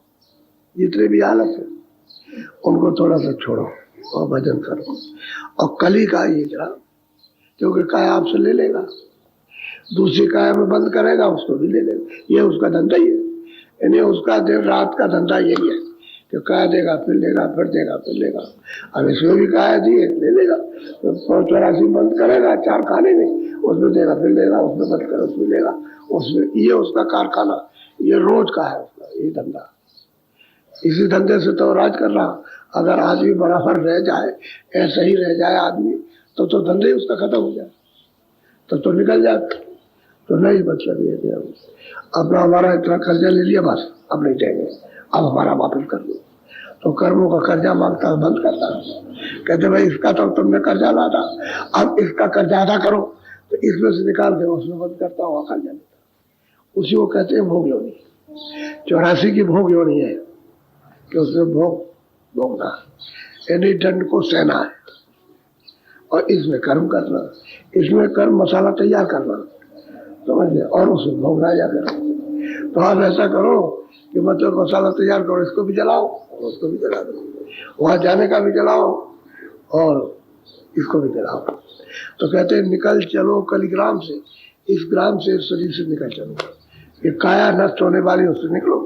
जितने भी आलस है उनको थोड़ा सा छोड़ो और भजन करो। और कली का ये जरा, क्योंकि काया आपसे ले लेगा, दूसरी काया में बंद करेगा, उसको भी ले लेगा, ये उसका धंधा ही है। यानी उसका दिन रात का धंधा यही है कि काया देगा फिर लेगा, फिर देगा फिर लेगा। अब इसमें भी काया दिए ले लेगा, तो 84 बंद करेगा, 4 खाने में, उसमें देगा फिर लेगा, उसमें बंद करेगा उसमें लेगा, उसमें ये उसका कारखाना, ये रोज का है उसका ये धंधा। इसी धंधे से तो राज कर रहा। अगर आदमी बराबर रह जाए, ऐसा ही रह जाए आदमी, तो धंधे ही उसका खत्म हो जाए, तो निकल जाए। तो नहीं, मतलब ये कि अपना हमारा इतना कर्जा ले लिया, बस अब नहीं देंगे, अब हमारा वापस कर दो। तो कर्मों का कर्जा मांगता है, बंद करता है। कहते भाई इसका तो तुमने कर्जा लादा, अब इसका कर्जा अदा करो, तो इसमें से निकाल के उसमें बंद करता हुआ कर्जा लेता। उसी को कहते हैं भोग योनि। 84 की भोग योनि है कि उसमें भोगना, यानी दंड को सहना है। और इसमें कर्म करना, इसमें कर्म मसाला तैयार करना, समझिए, और उसमें भोगना जा करो। तो आप ऐसा करो कि मतलब मसाला तैयार करो, इसको भी जलाओ और उसको भी जला दो, वहां जाने का भी जलाओ और इसको भी जलाओ। तो कहते हैं निकल चलो कलिग्राम से, इस ग्राम से, इस शरीर से निकल चलो। ये काया नष्ट होने वाली, उससे निकलो,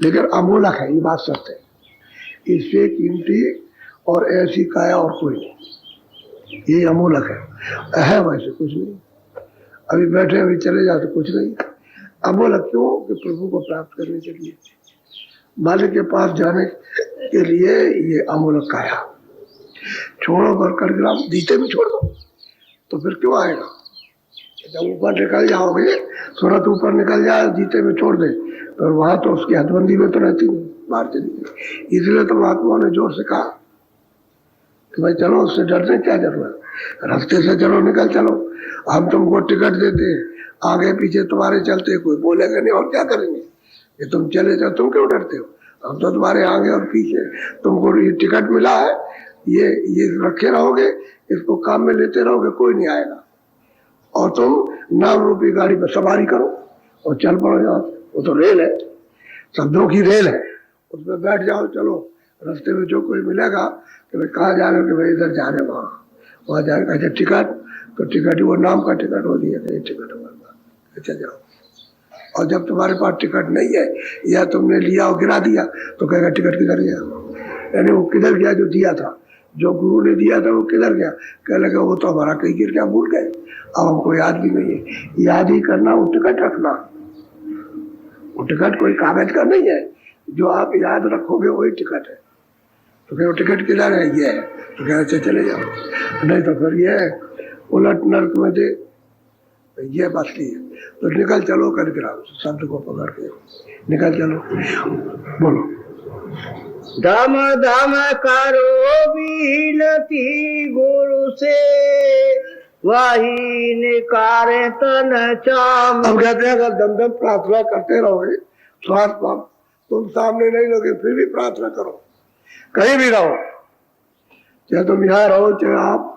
लेकिन अमूलक है, ये बात सत्य है। इससे कीमती और ऐसी काया और कोई नहीं, ये अमूलक है वैसे कुछ नहीं। अभी बैठे अभी चले जाओ तो कुछ नहीं। अमूलक क्यों? कि प्रभु को प्राप्त करने के लिए, मालिक के पास जाने के लिए ये अमूलक काया। छोड़ो कर कलिग्राम, दीते में छोड़ दो तो फिर क्यों आएगा? जब ऊपर निकल जाओगे, सूरत ऊपर निकल जाए, जीते में छोड़ दे, तो वहां तो उसकी हदबंदी में तो रहती नहीं, बाहर चली गई। इसलिए तो महात्माओं ने जोर से कहा कि भाई चलो, उससे डरने क्या जरूरत, रास्ते से चलो, निकल चलो। हम तुमको टिकट देते, आगे पीछे तुम्हारे चलते, कोई बोलेगा नहीं, और क्या करेंगे? ये तुम चले जाओ, तुम क्यों डरते हो? हम तो तुम्हारे आगे और पीछे, तुमको ये टिकट मिला है, ये रखे रहोगे, इसको काम में लेते रहोगे, कोई नहीं आएगा। और तुम नाम रूपी गाड़ी पर सवारी करो और चल पड़ो यहाँ। वो तो रेल है, शब्दों की रेल है, उसमें बैठ जाओ, चलो। रास्ते में जो कोई मिलेगा कि भाई कहाँ जा रहे हो, कि भाई इधर जा रहे, वहाँ जा रहे, टिकट, तो टिकट वो नाम का टिकट हो दिया, टिकट हमारे, अच्छा जाओ। और जब तुम्हारे पास टिकट नहीं है, या तुमने लिया और गिरा दिया, तो कहेगा टिकट किधर गया? यानी वो किधर गया जो दिया था, जो गुरु ने दिया था वो किधर गया? कह लगा वो तो हमारा कहीं गिर गया, भूल गए, अब हमको याद भी नहीं है। याद ही करना, वो टिकट रखना, वो टिकट कोई कागज का नहीं है, जो आप याद रखोगे वही टिकट है। तो क्या वो टिकट किधर है? ये है, तो क्या अच्छा चले जाओ, नहीं तो फिर ये उलट नर्क में दे, ये बसती है। तो निकल चलो कलिग्राम से, शब्द को पकड़ के निकल चलो। बोलो, धम धम करो विनती गुरु से, वही निकारे तन चाम। अब कहते हैं अगर दम दम प्रार्थना करते रहोगे, श्वास पाप तुम सामने नहीं लोगे, फिर भी प्रार्थना करो, कहीं भी रहो, चाहे तुम यहाँ रहो, चाहे आप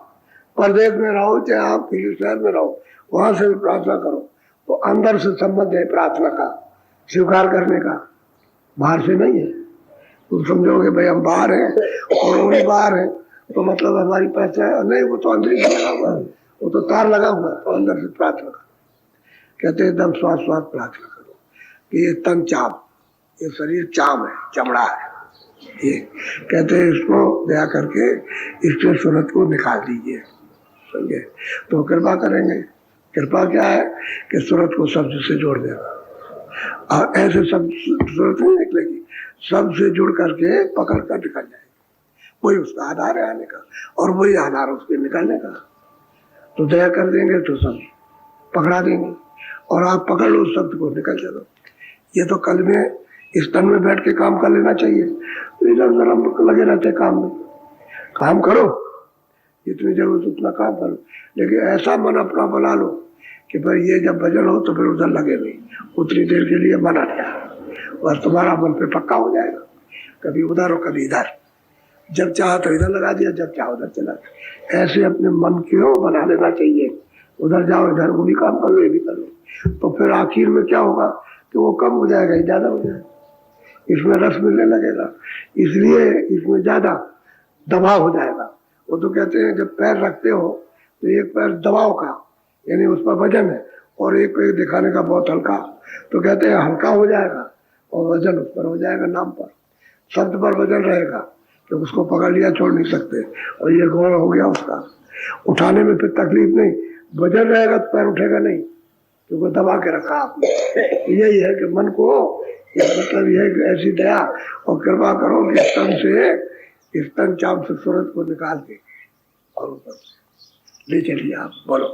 परदेश में रहो, चाहे आप किसी शहर में रहो, वहां से भी प्रार्थना करो। तो अंदर से संबंध है प्रार्थना का, स्वीकार करने का, बाहर से नहीं है। तुम समझोगे भाई हम बाहर हैं और वो भी बाहर है, तो मतलब हमारी पहचान नहीं, वो तो अंदर ही लगा हुआ है, वो तो तार लगा हुआ है, तो अंदर से प्रार्थना करो। कहते हैं एकदम श्वास श्वास प्रार्थना करो कि ये तन चाम, ये शरीर चाम है, चमड़ा है, ये कहते हैं इसको दया करके इसके सूरत को निकाल दीजिए, समझे? तो कृपा करेंगे। कृपा क्या है? कि सूरत को शब्द से जोड़ देना, और ऐसे शब्द सूरत नहीं निकलेगी, शब्द से जुड़ करके पकड़ कर निकल जाएगी। वही उसका आधार है आने का, और वही आधार उसके निकलने का। तो दया कर देंगे तो सब पकड़ा देंगे, और आप पकड़ लो शब्द को, निकल चलो। ये तो कल में इस तन में बैठ के काम कर लेना चाहिए, तो इधर उधर हम लगे रहते काम में। काम करो, जितनी जरूरत उतना काम करो, लेकिन ऐसा मन अपना बना लो कि भाई ये जब भजन हो तो फिर उधर लगे नहीं, उतनी देर के लिए मन हट जाए, बस तुम्हारा मन पे पक्का हो जाएगा कभी उधर और कभी इधर, जब चाहा तो इधर लगा दिया, जब चाहा उधर चला गया। ऐसे अपने मन क्यों बना लेना चाहिए, उधर जाओ इधर वो भी काम कर लो ये भी कर लो, तो फिर आखिर में क्या होगा कि वो कम हो जाएगा, ज्यादा हो जाएगा, इसमें रस मिलने लगेगा, इसलिए इसमें ज्यादा दबाव हो जाएगा। वो तो कहते हैं जब पैर रखते हो तो एक पैर दबाव का यानी उस पर वजन है और एक पैर दिखाने का बहुत हल्का, तो कहते हैं हल्का हो जाएगा और वजन उस पर हो जाएगा, नाम पर शब्द पर वजन रहेगा कि उसको पकड़ लिया छोड़ नहीं सकते, और ये घोड़ हो गया उसका, उठाने में फिर तकलीफ नहीं, वजन रहेगा तो पैर उठेगा नहीं क्योंकि दबा के रखा आपने। यही है कि मन को मतलब यह है कि ऐसी दया और कृपा करो कि स्तन चाप से सूरत को निकाल के और ऊपर ले चलिए। आप बोलो।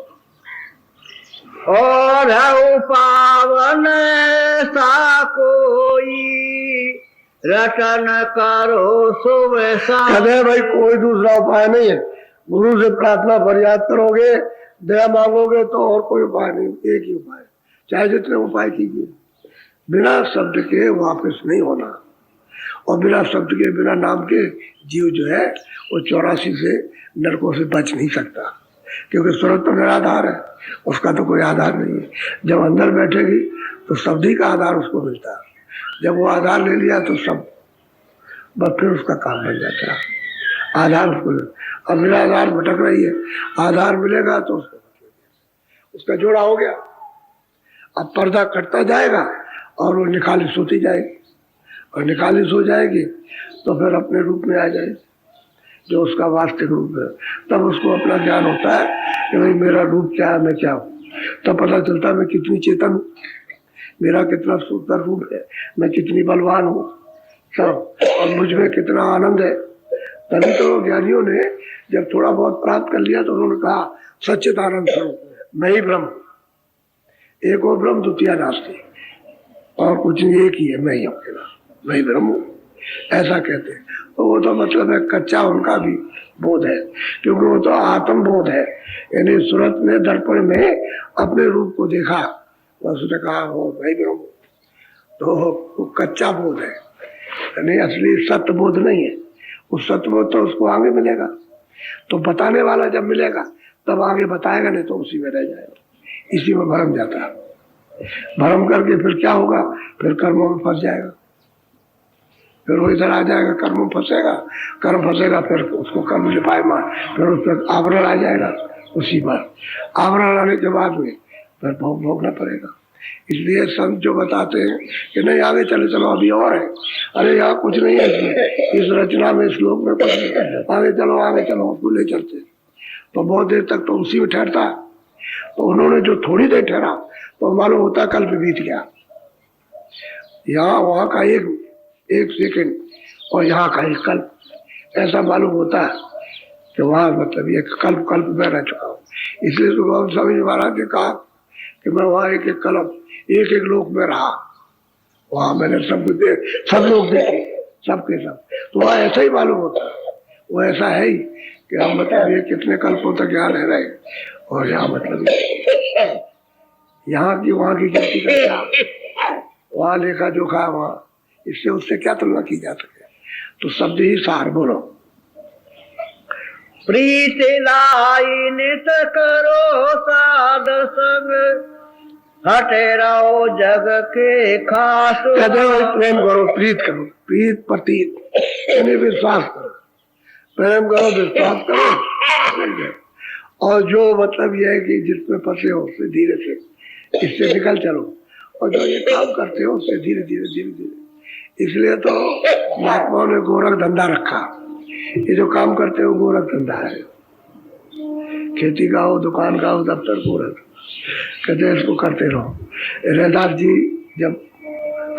और पावन सा कोई रटन करो सुबह कहते भाई कोई दूसरा उपाय नहीं है, गुरु से प्रार्थना फरियाद करोगे, दया मांगोगे तो और कोई उपाय नहीं, एक ही उपाय, चाहे जितने उपाय कीजिए, बिना शब्द के वापस नहीं होना, और बिना शब्द के बिना नाम के जीव जो है वो 84 से नरकों से बच नहीं सकता, क्योंकि सूरत तो निराधार है, उसका तो कोई आधार नहीं है। जब अंदर बैठेगी तो शब्द ही का आधार उसको मिलता है, जब वो आधार ले लिया तो सब बस फिर उसका काम बन जाता है, आधार उसको। अब बिना आधार भटक रही है, आधार मिलेगा तो उसका जोड़ा हो गया। अब पर्दा कटता जाएगा और वो निकालिश होती जाएगी, और निकालिश हो जाएगी तो फिर अपने रूप में आ जाएगी जो उसका वास्तविक रूप है। तब उसको अपना ज्ञान होता है कि भाई मेरा रूप क्या है, मैं क्या हूँ। तब पता चलता है मैं कितनी चेतन हूँ, मेरा कितना सुंदर रूप है, मैं कितनी बलवान हूँ सब, और मुझ में कितना आनंद है। तभी तो ज्ञानियों ने जब थोड़ा बहुत प्राप्त कर लिया तो उन्होंने कहा सच्चिदानंद स्वरूप मैं ही ब्रह्म, एक और ब्रह्म द्वितीय नास्ति, और कुछ नहीं, एक ही है, मैं ही अकेला, मैं ही ब्रह्म हूँ, ऐसा कहते हैं। तो वो तो मतलब है कच्चा उनका भी बोध है, क्योंकि वो तो आत्म बोध है, यानी सूरत ने दर्पण में अपने रूप को देखा, उसने कहा हो मैं ब्रह्म, तो वो कच्चा बोध है, यानी असली सत्य बोध नहीं है। उस सत्य बोध तो उसको आगे मिलेगा, तो बताने वाला जब मिलेगा तब आगे बताएगा, नहीं तो उसी में रह जाएगा, इसी में भरम जाता है। भरम करके फिर क्या होगा, फिर कर्मों में फंस जाएगा, फिर वो इधर आ जाएगा, कर्म में फंसेगा, कर्म फंसेगा, फिर उसको कर्म लिपाए मार, फिर उस पर आवरण आ जाएगा, उसी पर आवरण आने के बाद में फिर भोगना पड़ेगा। इसलिए संत जो बताते हैं कि नहीं आगे चले चलो अभी और है, अरे यहाँ कुछ नहीं है इसमें, इस रचना में श्लोक में कुछ नहीं है, आगे चलो उसको ले चलते, तो बहुत देर तक तो उसी में ठहरता है। तो उन्होंने जो थोड़ी देर ठहरा तो मालूम होता कल्प बीत गया, यहाँ वहाँ का एक सेकंड और यहाँ का एक कल्प, ऐसा मालूम होता है कि वहाँ मतलब ये कल्प में रह चुका हूँ। इसलिए तो गोविंद स्वामी जी महाराज ने कहा कि मैं वहाँ एक कल्प एक लोक में रहा, वहाँ मैंने सब लोग देखे, सबके सब, तो वहाँ ऐसा ही मालूम होता है, वो ऐसा है ही कि हम मतलब ये कितने कल्पों तक यहाँ रह रहे, और यहाँ मतलब यहाँ की वहाँ की गिनती का क्या, वहाँ लेखा जोखा, वहाँ इससे उससे क्या तुलना की जा सके। तो शब्द ही सार बोलो। प्रीत लाई नित करो साध संग, हटे रहो जग के खास। कहते हो प्रेम करो, प्रीत करो, प्रीत प्रतीत यानी विश्वास करो, प्रेम करो, विश्वास करो, और जो मतलब यह है कि जिसमें फंसे हो उससे धीरे से इससे निकल चलो, और जो ये काम करते हो उससे धीरे धीरे। इसलिए तो महात्माओं ने गोरख धंधा रखा, ये जो काम करते हो गोरख धंधा है, खेती का हो, दुकान का हो, दफ्तर गोरख, कहते हैं इसको करते रहो। रैदास जी जब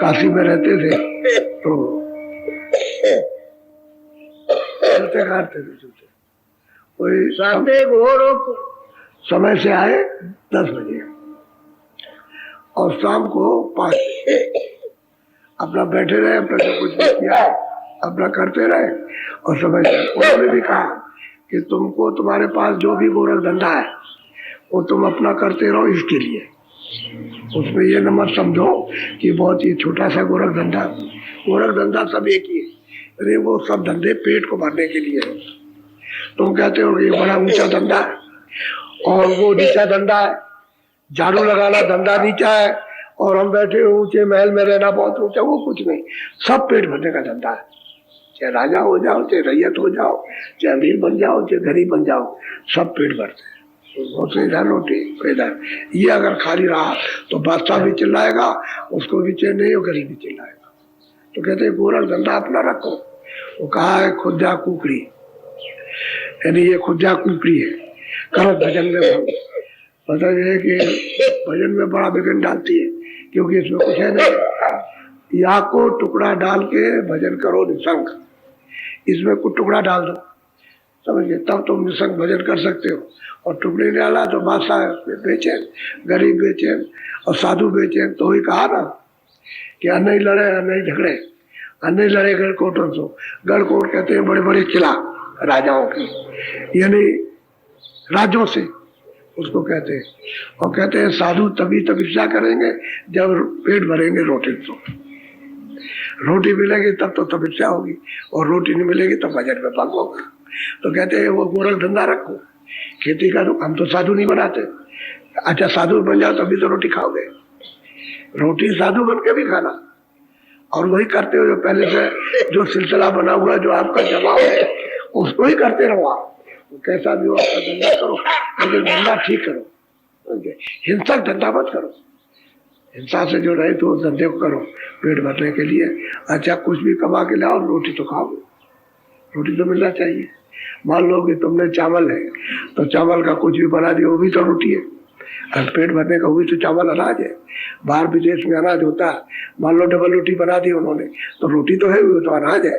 काशी में रहते थे तो चलते काटते थे, वही समय से आए 10 बजे और शाम को 5 अपना बैठे रहे, अपना जो कुछ किया अपना करते रहे, और समय से उन्होंने भी कहा कि तुमको तुम्हारे पास जो भी गोरख धंधा है वो तुम अपना करते रहो, इसके लिए उसमें ये न मत समझो कि बहुत ही छोटा सा गोरख धंधा सब एक ही है। अरे वो सब धंधे पेट को भरने के लिए है। तुम कहते हो ये बड़ा ऊंचा धंधा है और वो नीचा धंधा है, झाड़ू लगाना धंधा नीचा है और हम बैठे ऊंचे महल में रहना बहुत ऊंचा, वो कुछ नहीं, सब पेट भरने का धंधा है। चाहे राजा हो जाओ, चाहे रैयत हो जाओ, चाहे अमीर बन जाओ, चाहे गरीब बन जाओ, सब पेट भरते हैं। इधर रोटी इधर, ये अगर खाली रहा तो बादशाह भी चिल्लाएगा, उसको भी चैन नहीं हो, गरीब भी चिल्लाएगा। तो कहते हैं गोरख धंधा अपना रखो। वो कहा है खुदा कुकड़ी, यानी ये खुदा कुकड़ी है, करो भजन में भंग। मतलब ये है कि भजन में बड़ा विघ्न डालती है, क्योंकि इसमें कुछ है नहीं। या को टुकड़ा डाल के भजन करो निसंग, इसमें कुछ टुकड़ा डाल दो, समझिए, तब तुम निसंग भजन कर सकते हो। और टुकड़े डाला तो बादशाह बेचैन, गरीब बेचैन और साधु बेचैन। तो वही कहा ना कि अन्य लड़े अन्य झगड़े, अन्य लड़े गढ़कोटों से। गढ़कोट कहते हैं बड़े बड़े किला राजाओं के, यानी राज्यों से उसको कहते हैं। और कहते हैं साधु तभी तपस्या करेंगे जब पेट भरेंगे रोटी से। रोटी मिलेगी तब तो तपस्या होगी, और रोटी नहीं मिलेगी तो भजन में भंग होगा। तो कहते हैं वो गोरख धंधा रखो, खेती करो। हम तो साधु नहीं बनाते। अच्छा साधु बन जाओ तभी तो रोटी खाओगे, रोटी साधु बन के भी खाना, और वही करते हो जो पहले से जो सिलसिला बना हुआ, जो आपका जमाव है, उसको ही करते रहो। आप कैसा भी हो आपका धंधा करो, लेकिन धंधा ठीक करो, हिंसक धंधा मत करो। हिंसा से जो रहे तो धंधे को करो पेट भरने के लिए। अच्छा कुछ भी कमा के लाओ, रोटी तो खाओ, रोटी तो मिलना चाहिए। मान लो कि तुमने चावल है तो चावल का कुछ भी बना दिया, वो भी तो रोटी है। और पेट भरने का वो भी तो चावल अनाज है। बाहर विदेश में अनाज होता है, मान लो डबल रोटी बना दी उन्होंने, तो रोटी तो है, वो तो अनाज है,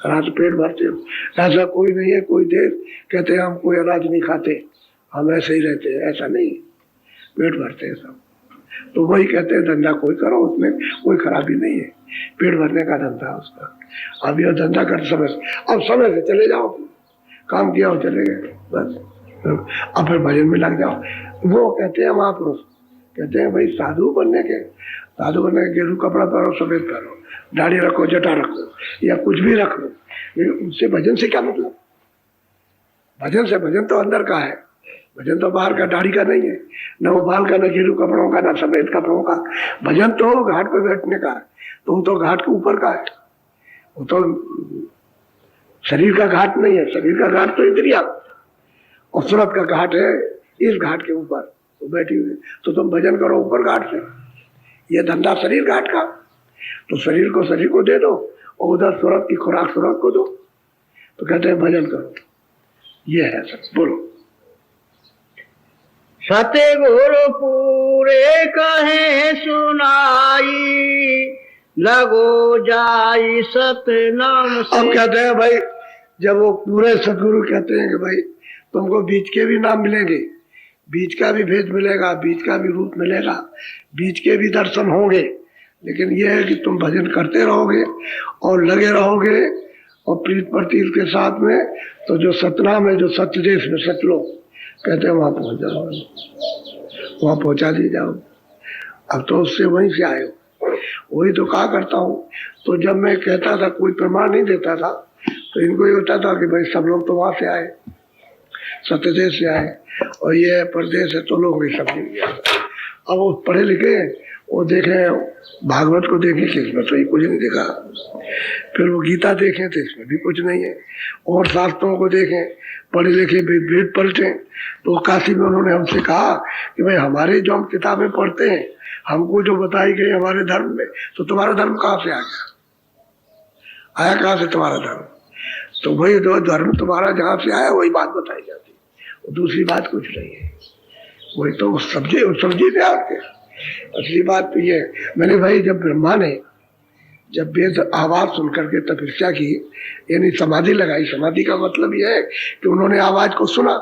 अनाज पेट भरते हो। ऐसा कोई नहीं है कोई देश कहते हैं हम कोई अनाज नहीं खाते, हम ऐसे ही रहते हैं, ऐसा नहीं, पेट भरते हैं सब। तो वही कहते हैं धंधा कोई करो, उसमें कोई खराबी नहीं है, पेट भरने का धंधा है उसका। अब यह धंधा करते समय, अब समय से चले जाओ, काम किया हो चले गए बस, अब फिर भजन में लग जाओ। वो कहते हैं महापुरुष कहते हैं भाई साधु बनने के गेरू कपड़ा पहनो, सफेद पहनो, दाढ़ी रखो, जटा रखो, या कुछ भी रख लो, लेकिन उससे भजन से क्या मतलब? भजन से, भजन तो अंदर का है, भजन तो बाहर का दाढ़ी का नहीं है, न वो बाल का, न गेरू कपड़ों का, न सफेद कपड़ों का। भजन तो घाट पे बैठने का है, तो वो तो घाट के ऊपर का है, वो तो शरीर का घाट नहीं है। शरीर का घाट तो इंद्रिया, और सूरत का घाट है इस घाट के ऊपर तो बैठी हुई। तो तुम भजन करो ऊपर घाट से, ये धंधा शरीर घाट का, तो शरीर को दे दो, और उधर सूरत की खुराक सूरत को दो। तो कहते हैं भजन करो, ये है सब। बोलो सतगुरु पूरे कहे सुनाई, लगो जाई सतनाम से। अब कहते हैं भाई, जब वो पूरे सतगुरु कहते हैं कि भाई तुमको बीच के भी नाम मिलेंगे, बीच का भी भेद मिलेगा, बीच का भी रूप मिलेगा, बीच के भी दर्शन होंगे, लेकिन यह है कि तुम भजन करते रहोगे और लगे रहोगे और प्रीत प्रतीत के साथ में, तो जो सतनाम है, जो सत्य देश में सतलोक कहते हैं, वहां पहुंच जाओ, वहां पहुंचा दी जाओ। अब तो उससे वहीं से आए हो, वही तो कहा करता हूँ। तो जब मैं कहता था, कोई प्रमाण नहीं देता था, तो इनको ये होता था कि भाई सब लोग तो वहां से आए, सत्यदेश से आए, और ये परदेश है तो लोग नहीं समझ गया। अब वो पढ़े लिखे, वो देखे भागवत को देखे तो इसमें तो कुछ नहीं देखा, फिर वो गीता देखें तो इसमें भी कुछ नहीं है, और शास्त्रों को देखें, पढ़े लिखे वेद पलटे। तो काशी में उन्होंने हमसे कहा कि भाई हमारे जो हम किताबें पढ़ते हैं, हमको जो बताई गई हमारे धर्म में, तो तुम्हारा धर्म कहाँ से आ गया, आया कहाँ से तुम्हारा धर्म? तो वही जो धर्म तुम्हारा जहाँ से आया वही बात बताई जाती है, दूसरी बात कुछ नहीं है। वही तो समझे थे आपके। असली बात तो ये, मैंने भाई जब ब्रह्मा ने जब वेद आवाज सुन करके तपस्या की, यानी समाधि लगाई, समाधि का मतलब यह है कि उन्होंने आवाज को सुना,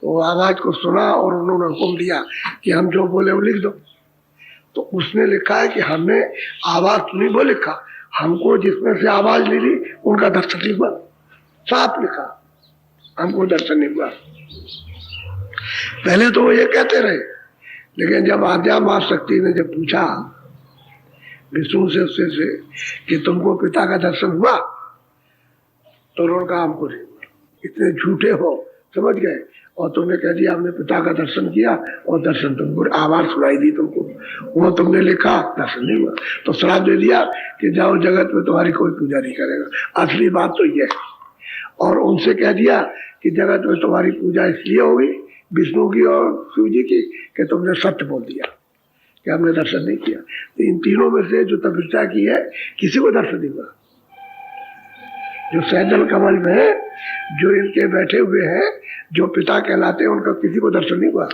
तो आवाज को सुना और उन्होंने हुक्म दिया कि हम जो बोले वो लिख दो। तो उसने लिखा है कि हमने आवाज सुनी वो लिखा, हमको जिसमें से आवाज मिली उनका दर्शन नहीं हुआ, साफ लिखा, हमको दर्शन नहीं हुआ। पहले तो वो ये कहते रहे, लेकिन जब आद्या मां शक्ति ने जब पूछा विष्णु से उससे कि तुमको पिता का दर्शन हुआ, तो उन्होंने कहा हमको नहीं, इतने झूठे हो, समझ गए, और तुमने कह दिया हमने पिता का दर्शन किया और दर्शन तुमको, आवाज सुनाई दी तुमको, वो तुमने लिखा, दर्शन नहीं हुआ, तो श्राप दे दिया कि जाओ जगत में तुम्हारी कोई पूजा नहीं करेगा। असली बात तो ये है। और उनसे कह दिया कि जगत में तुम्हारी पूजा इसलिए होगी, विष्णु की और शिव जी की, कि तुमने सत्य बोल दिया कि हमने दर्शन नहीं किया। तो इन तीनों में से जो तपस्या की है किसी को दर्शन नहीं हुआ। जो सैदल कमल में जो इनके बैठे हुए हैं, जो पिता कहलाते हैं, उनका किसी को दर्शन नहीं हुआ।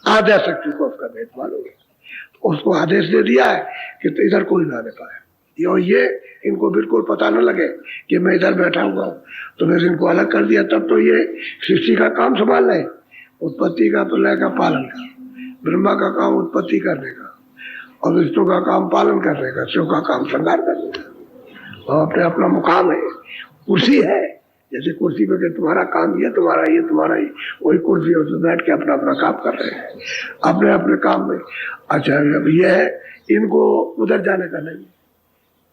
आद्या शक्ति को उसका भेद मालूम है, उसको आदेश दे दिया है कि तो इधर कोई ना आने पाए, और ये इनको बिल्कुल पता न लगे कि मैं इधर बैठा हुआ हूँ। तो फिर इनको अलग कर दिया। तब तो ये सृष्टि का काम संभाल रहे, उत्पत्ति का, प्रलय का, पालन का। ब्रह्मा का काम उत्पत्ति करने का, और विष्णु का काम पालन करने का, शिव का काम श्रृंगार करने का। और अपने अपना मुकाम है, कुर्सी है, जैसे कुर्सी पे कि तुम्हारा काम ये, तुम्हारा ये, तुम्हारा ये, वही कुर्सी है, उसमें बैठ के अपना अपना काम कर रहे हैं अपने अपने काम में। अच्छा, अब ये है, इनको उधर जाने का नहीं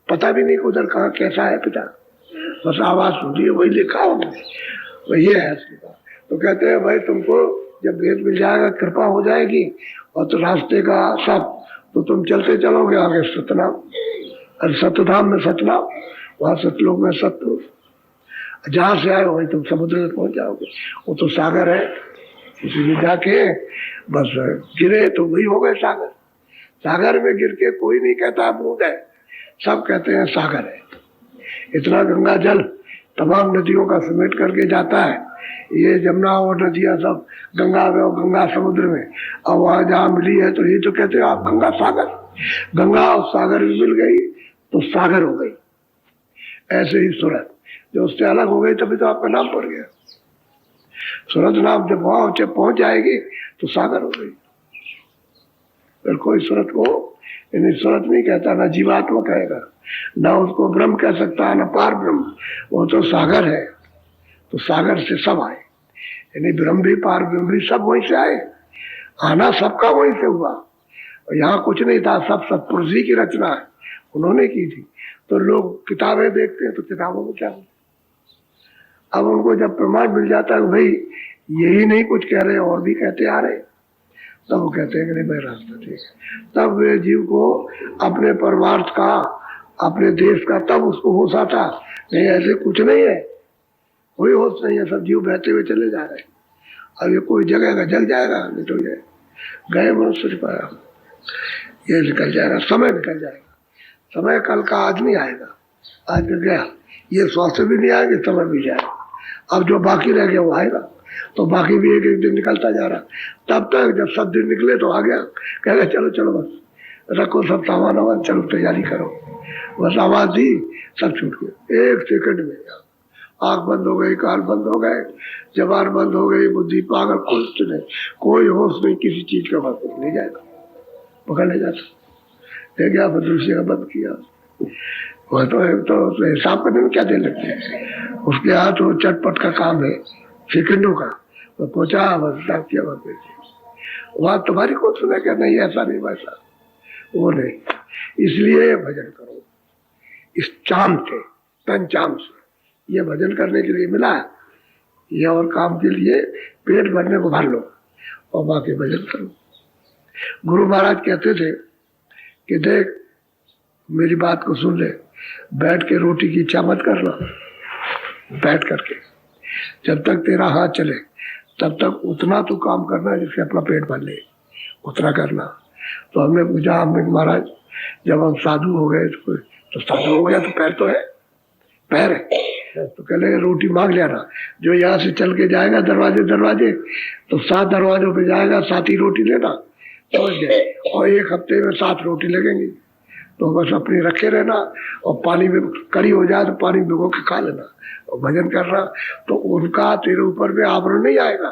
पता भी नहीं, उधर कहाँ कैसा है पिता, बस आवाज सुनिए वही लिखा हो, वही है असली बात। तो कहते हैं भाई तुमको जब भेद मिल जाएगा, कृपा हो जाएगी, और तो रास्ते का सब, तो तुम चलते चलोगे आगे सतनाम, और सतधाम में सतनाम, वहां सतलोक में सतलोक, जहां से आए वही तुम समुद्र में पहुंच जाओगे। वो तो सागर है, इसीलिए जाके बस गिरे तो वही हो गए सागर। सागर में गिर के कोई नहीं कहता बूंद है, सब कहते हैं सागर है। इतना गंगा जल तमाम नदियों का समेट करके जाता है, ये जमुना और नदियां सब गंगा में, और गंगा समुद्र में, और वहां जहाँ मिली है तो ये तो कहते हैं आप गंगा सागर, गंगा और सागर भी मिल गई तो सागर हो गई। ऐसे ही सूरत जो उससे अलग हो गई तभी तो आपका नाम पड़ गया। सूरत नाम जब वहां पहुंच जाएगी तो सागर हो गई। फिर कोई सूरत को सूरत नहीं कहता, ना जीवात्मा कहेगा, ना उसको ब्रह्म कह सकता है, ना पार ब्रह्म, वो तो सागर है। तो सागर से सब आए, यानी ब्रह्म भी पार ब्रह्म भी सब वहीं से आए, आना सबका वहीं से हुआ। और यहाँ कुछ नहीं था, सब सत्पुरुष जी की रचना है, उन्होंने की थी। तो लोग किताबें देखते हैं तो किताबों में क्या होता, अब उनको जब प्रमाण मिल जाता है भाई यही नहीं कुछ कह रहे और भी कहते आ रहे, तब वो कहते हैं कि नहीं भाई रास्ता ठीक है। तब वे जीव को अपने परमार्थ का, अपने देश का, तब उसको होश आता। नहीं ऐसे कुछ नहीं है, कोई होश नहीं है, सब जीव बहते हुए चले जा रहे हैं। अब ये कोई जगह जग जाएगा, नहीं तो ये गए मनुष्य पाया, ये निकल जाएगा, समय निकल जाएगा। समय कल का आज नहीं आएगा, आज का गया, ये स्वास्थ्य भी नहीं आएगा, समय भी जाएगा। अब जो बाकी रह गया वो आएगा, तो बाकी भी एक एक दिन निकलता जा रहा। तब तक जब सब दिन निकले तो आ गया, कहेगा चलो चलो बस रखो सब सामान वामान, चलो तैयारी करो, बस आवाज दी सब छूट गए। एक सेकंड में आंख बंद हो गई, कान बंद हो गए, जबान बंद हो गई, बुद्धि पागल, कुछ नहीं, कोई होश नहीं, किसी चीज का बात नहीं जाएगा, पकड़ ले जाता। ले गया फिर दूसरे का बंद किया, वह तो हिसाब करने में क्या देर लगती है, उसके हाथ वो चटपट का काम है, सेकंडों का, तो पहुंचा बस हिसाब किया, बस वहां तुम्हारी को सुना क्या, नहीं ऐसा नहीं वैसा, वो नहीं। इसलिए भजन करो इस चाम से, तन चाम से, ये भजन करने के लिए मिला है, ये और काम के लिए पेट भरने को भर लो और बाकी भजन करो। गुरु महाराज कहते थे कि देख मेरी बात को सुन ले, बैठ के रोटी की इच्छा मत करना, बैठ करके जब तक तेरा हाथ चले तब तक उतना तो काम करना जिससे अपना पेट भर ले, उतना करना। तो हमने पूछा, हमने महाराज जब हम साधु हो गए तो साधु हो गया तो पैर तो है, पैर है, तो कह लेंगे रोटी मांग लेना, जो यहाँ से चल के जाएगा दरवाजे दरवाजे तो 7 दरवाजों पे जाएगा, 7 ही रोटी लेना, समझ गए, और 1 हफ्ते में 7 रोटी लगेंगी, तो बस अपनी रखे रहना, और पानी में कड़ी हो जाए तो पानी भिगो के खा लेना और भजन करना, तो उनका तेरे ऊपर में आवरण नहीं आएगा।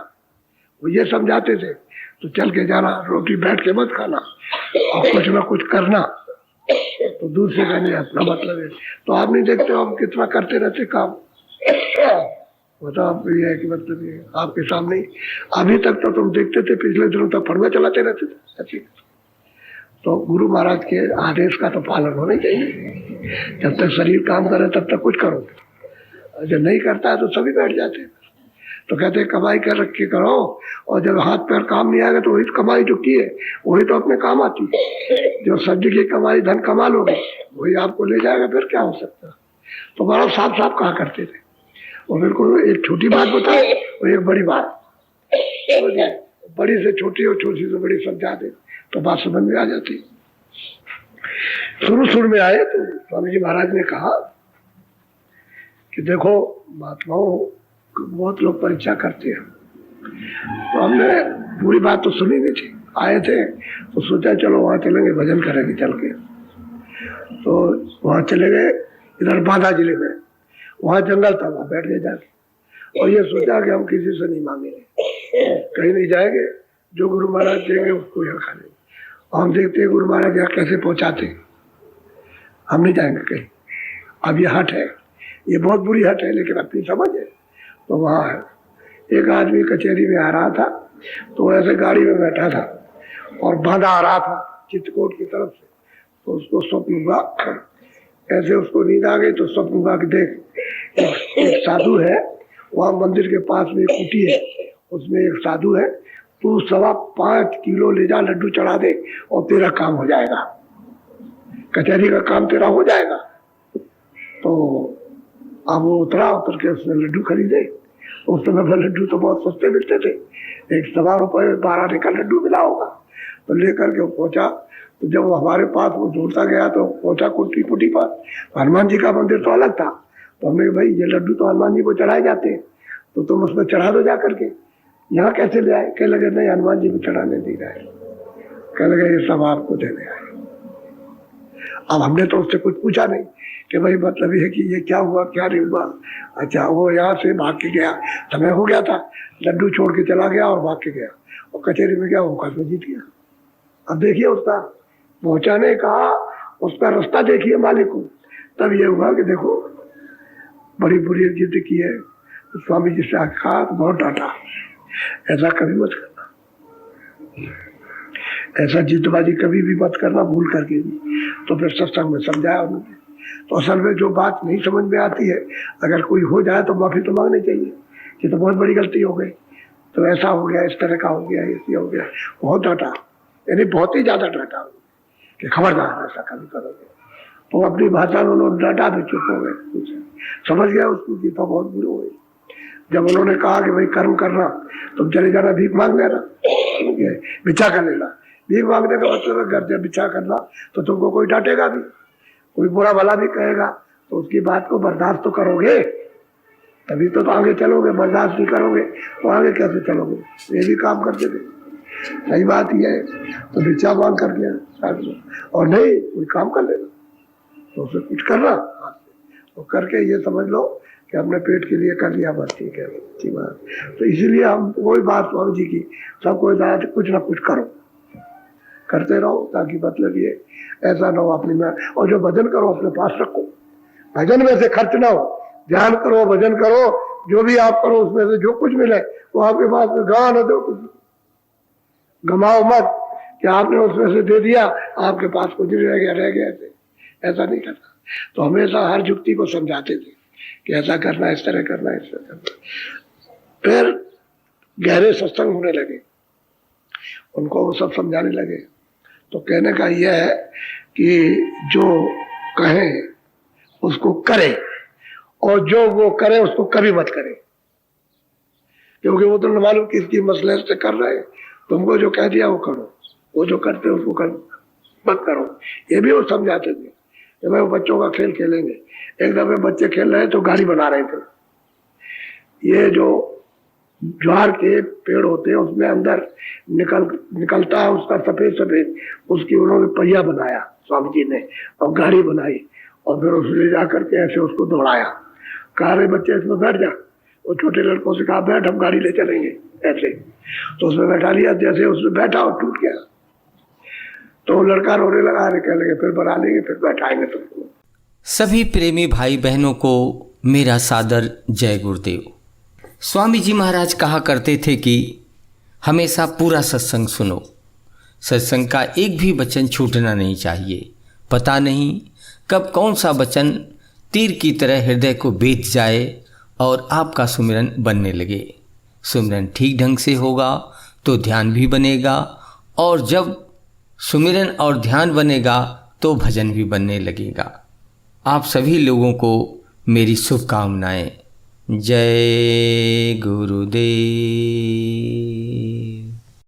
वो ये समझाते थे, तो चल के जाना, रोटी बैठ के मत खाना, और कुछ ना कुछ करना, तो दूर से कहने अपना मतलब है। तो आप नहीं देखते हम कितना करते रहते काम, बताओ ये है कि मतलब ये आपके सामने, अभी तक तो तुम देखते थे, पिछले दिनों तक फड़वे चलाते रहते थे। तो गुरु महाराज के आदेश का तो पालन होना चाहिए, जब तक शरीर काम करे तब तक कुछ करोगे, और जब नहीं करता है तो सभी बैठ जाते हैं। तो कहते हैं कमाई कर रख के करो, और जब हाथ पैर काम नहीं आएगा तो वही कमाई जो की है वही तो अपने काम आती है। जो सब्जी की कमाई धन कमा लोगे वही आपको ले जाएगा, फिर क्या हो सकता है। तो बड़ा साफ साफ कहा करते थे, और बिल्कुल एक छोटी बात बताए और एक बड़ी बात, बड़ी से छोटी और छोटी से बड़ी समझा दे तो बात समझ में आ जाती। शुरू में आए तो स्वामी जी महाराज ने कहा कि देखो महात्माओं बहुत लोग परीक्षा करते हैं, तो हमने पूरी बात तो सुनी नहीं थी, आए थे तो सोचा चलो वहां चलेंगे, भजन करेंगे चल के। तो वहां चले गए, इधर बांदा जिले में, वहां जंगल था, वहां बैठ गए जाके, और ये सोचा कि हम किसी से नहीं मांगेंगे, कहीं नहीं जाएंगे, जो गुरु महाराज देंगे उसको यहाँ खा लेंगे। हम देखते हैं गुरु महाराज यहाँ कैसे पहुंचाते, हम नहीं जाएंगे कहीं। अब ये हट है, ये बहुत बुरी हट है, लेकिन अपनी समझ है। तो वहाँ है एक आदमी कचहरी में आ रहा था, तो ऐसे गाड़ी में बैठा था और बांधा आ रहा था चित्रकूट की तरफ से, तो उसको स्वप्न हुआ, ऐसे उसको नींद आ गई तो स्वप्न हुआ कि देख एक साधु है, वहाँ मंदिर के पास में एक कुटी है, उसमें एक साधु है, तू 5.25 किलो ले जा, लड्डू चढ़ा दे और तेरा काम हो जाएगा, कचहरी का काम तेरा हो जाएगा। तो अब वो उतर के उसने लड्डू खरीदे। उस समय पर लड्डू तो बहुत सस्ते मिलते थे, एक 1.25 रुपये में 12 आने का लड्डू मिला होगा। तो लेकर के वो पहुंचा, तो जब वो हमारे पास वो जोड़ता गया तो पहुंचा कुटी पर, हनुमान जी का मंदिर तो अलग था। तो हमने भाई ये लड्डू तो हनुमान जी को चढ़ाए जाते हैं, तो तुम उसमें चढ़ा दो जा करके, यहाँ कैसे ले आए? कह लगे नहीं हनुमान जी को चढ़ाने नहीं रहे, कह लगे ये सब आपको देने आए। अब हमने तो उससे कुछ पूछा नहीं कि भाई मतलब ये कि ये क्या हुआ क्या नहीं हुआ। अच्छा वो यहाँ से भाग के गया, समय हो गया था, लड्डू छोड़ के चला गया और भाग के गया, और कचहरी में गया, वो कसम जीत गया। अब देखिए उसका पहुंचाने का उसका रास्ता देखिए मालिक को। तब ये हुआ कि देखो बड़ी बुरी जिद की है, तो स्वामी जी से कहा तो बहुत डांटा, ऐसा कभी मत करना, ऐसा जिद्दबाजी कभी भी मत करना भूल करके भी। तो फिर सत्संग में समझाया उन्होंने। तो असल में जो बात नहीं समझ में आती है, अगर कोई हो जाए तो माफी तो मांगनी चाहिए कि तो बहुत बड़ी गलती हो गई, तो ऐसा हो गया, इस तरह का हो गया, ऐसी हो गया। बहुत डांटा, यानी बहुत ही ज्यादा डांटा कि खबरदार ऐसा कभी करोगे। तो अपनी भाषा में उन्होंने डांटा भी, चुप हो गए, समझ गया उसकी गीता बहुत बुरी हो गई। जब उन्होंने कहा कि भाई कर्म करना, तुम चले जाना भीख मांग लेना, बिछा कर लेना। भीख मांगने का मतलब घर से बिछा करना, तो तुमको कोई डांटेगा भी, कोई बुरा भला भी कहेगा, तो उसकी बात को बर्दाश्त तो करोगे, तभी तो आगे चलोगे। बर्दाश्त नहीं करोगे तो आगे कैसे चलोगे? ये भी काम करते थे, सही बात ये है। तो बिछा मांग कर दिया, और नहीं कोई काम कर लेना, तो उसे कुछ करना, तो करके ये समझ लो कि अपने पेट के लिए कर लिया, बस ठीक है, अच्छी बात। तो इसीलिए हम वही बात स्वामी जी की, सबको कुछ ना कुछ करो, करते रहो, ताकि मतलब ये ऐसा ना हो अपनी में। और जो भजन करो अपने पास रखो, भजन में से खर्च ना हो, ध्यान करो, भजन करो, जो भी आप करो उसमें से जो कुछ मिले वो आपके पास में गवा न दो, कुछ गमाओ मत कि आपने उसमें से दे दिया, आपके पास कुछ रह गया ऐसा नहीं करना। तो हमेशा हर युक्ति को समझाते थे कि ऐसा करना, इस तरह करना, इस तरह करना। फिर गहरे सत्संग होने लगे, उनको वो सब समझाने लगे। तो कहने का यह है कि जो कहे उसको करे, और जो वो करे उसको कभी मत करे, क्योंकि वो तो न मालूम किसकी मसलहत से कर रहे हैं। तुमको जो कह दिया वो करो, वो जो करते उसको कर मत करो। ये भी वो समझाते थे कि भाई वो बच्चों का खेल खेलेंगे। एक दफे बच्चे खेल रहे तो गाड़ी बना रहे थे। ये जो ज्वार के पेड़ होते हैं उसमें अंदर निकलता है उसका सफेद सफेद, उसकी उन्होंने पहिया बनाया स्वामी जी ने, और गाड़ी बनाई, और फिर उसने जा करके ऐसे उसको दौड़ाया। कहा रे बच्चे इसमें बैठ जा। वो छोटे लड़कों से कहा बैठ, हम गाड़ी ले चलेंगे ऐसे। तो उसमें बैठा लिया, जैसे उसमें बैठा और टूट गया। तो लड़का रोने लगा, कह लगे फिर बना लेंगे, फिर बैठाएंगे तुमको। सभी प्रेमी भाई बहनों को मेरा सादर जय गुरुदेव। स्वामी जी महाराज कहा करते थे कि हमेशा पूरा सत्संग सुनो, सत्संग का एक भी वचन छूटना नहीं चाहिए। पता नहीं कब कौन सा वचन तीर की तरह हृदय को बेध जाए और आपका सुमिरन बनने लगे। सुमिरन ठीक ढंग से होगा तो ध्यान भी बनेगा, और जब सुमिरन और ध्यान बनेगा तो भजन भी बनने लगेगा। आप सभी लोगों को मेरी शुभकामनाएं। जय गुरुदेव।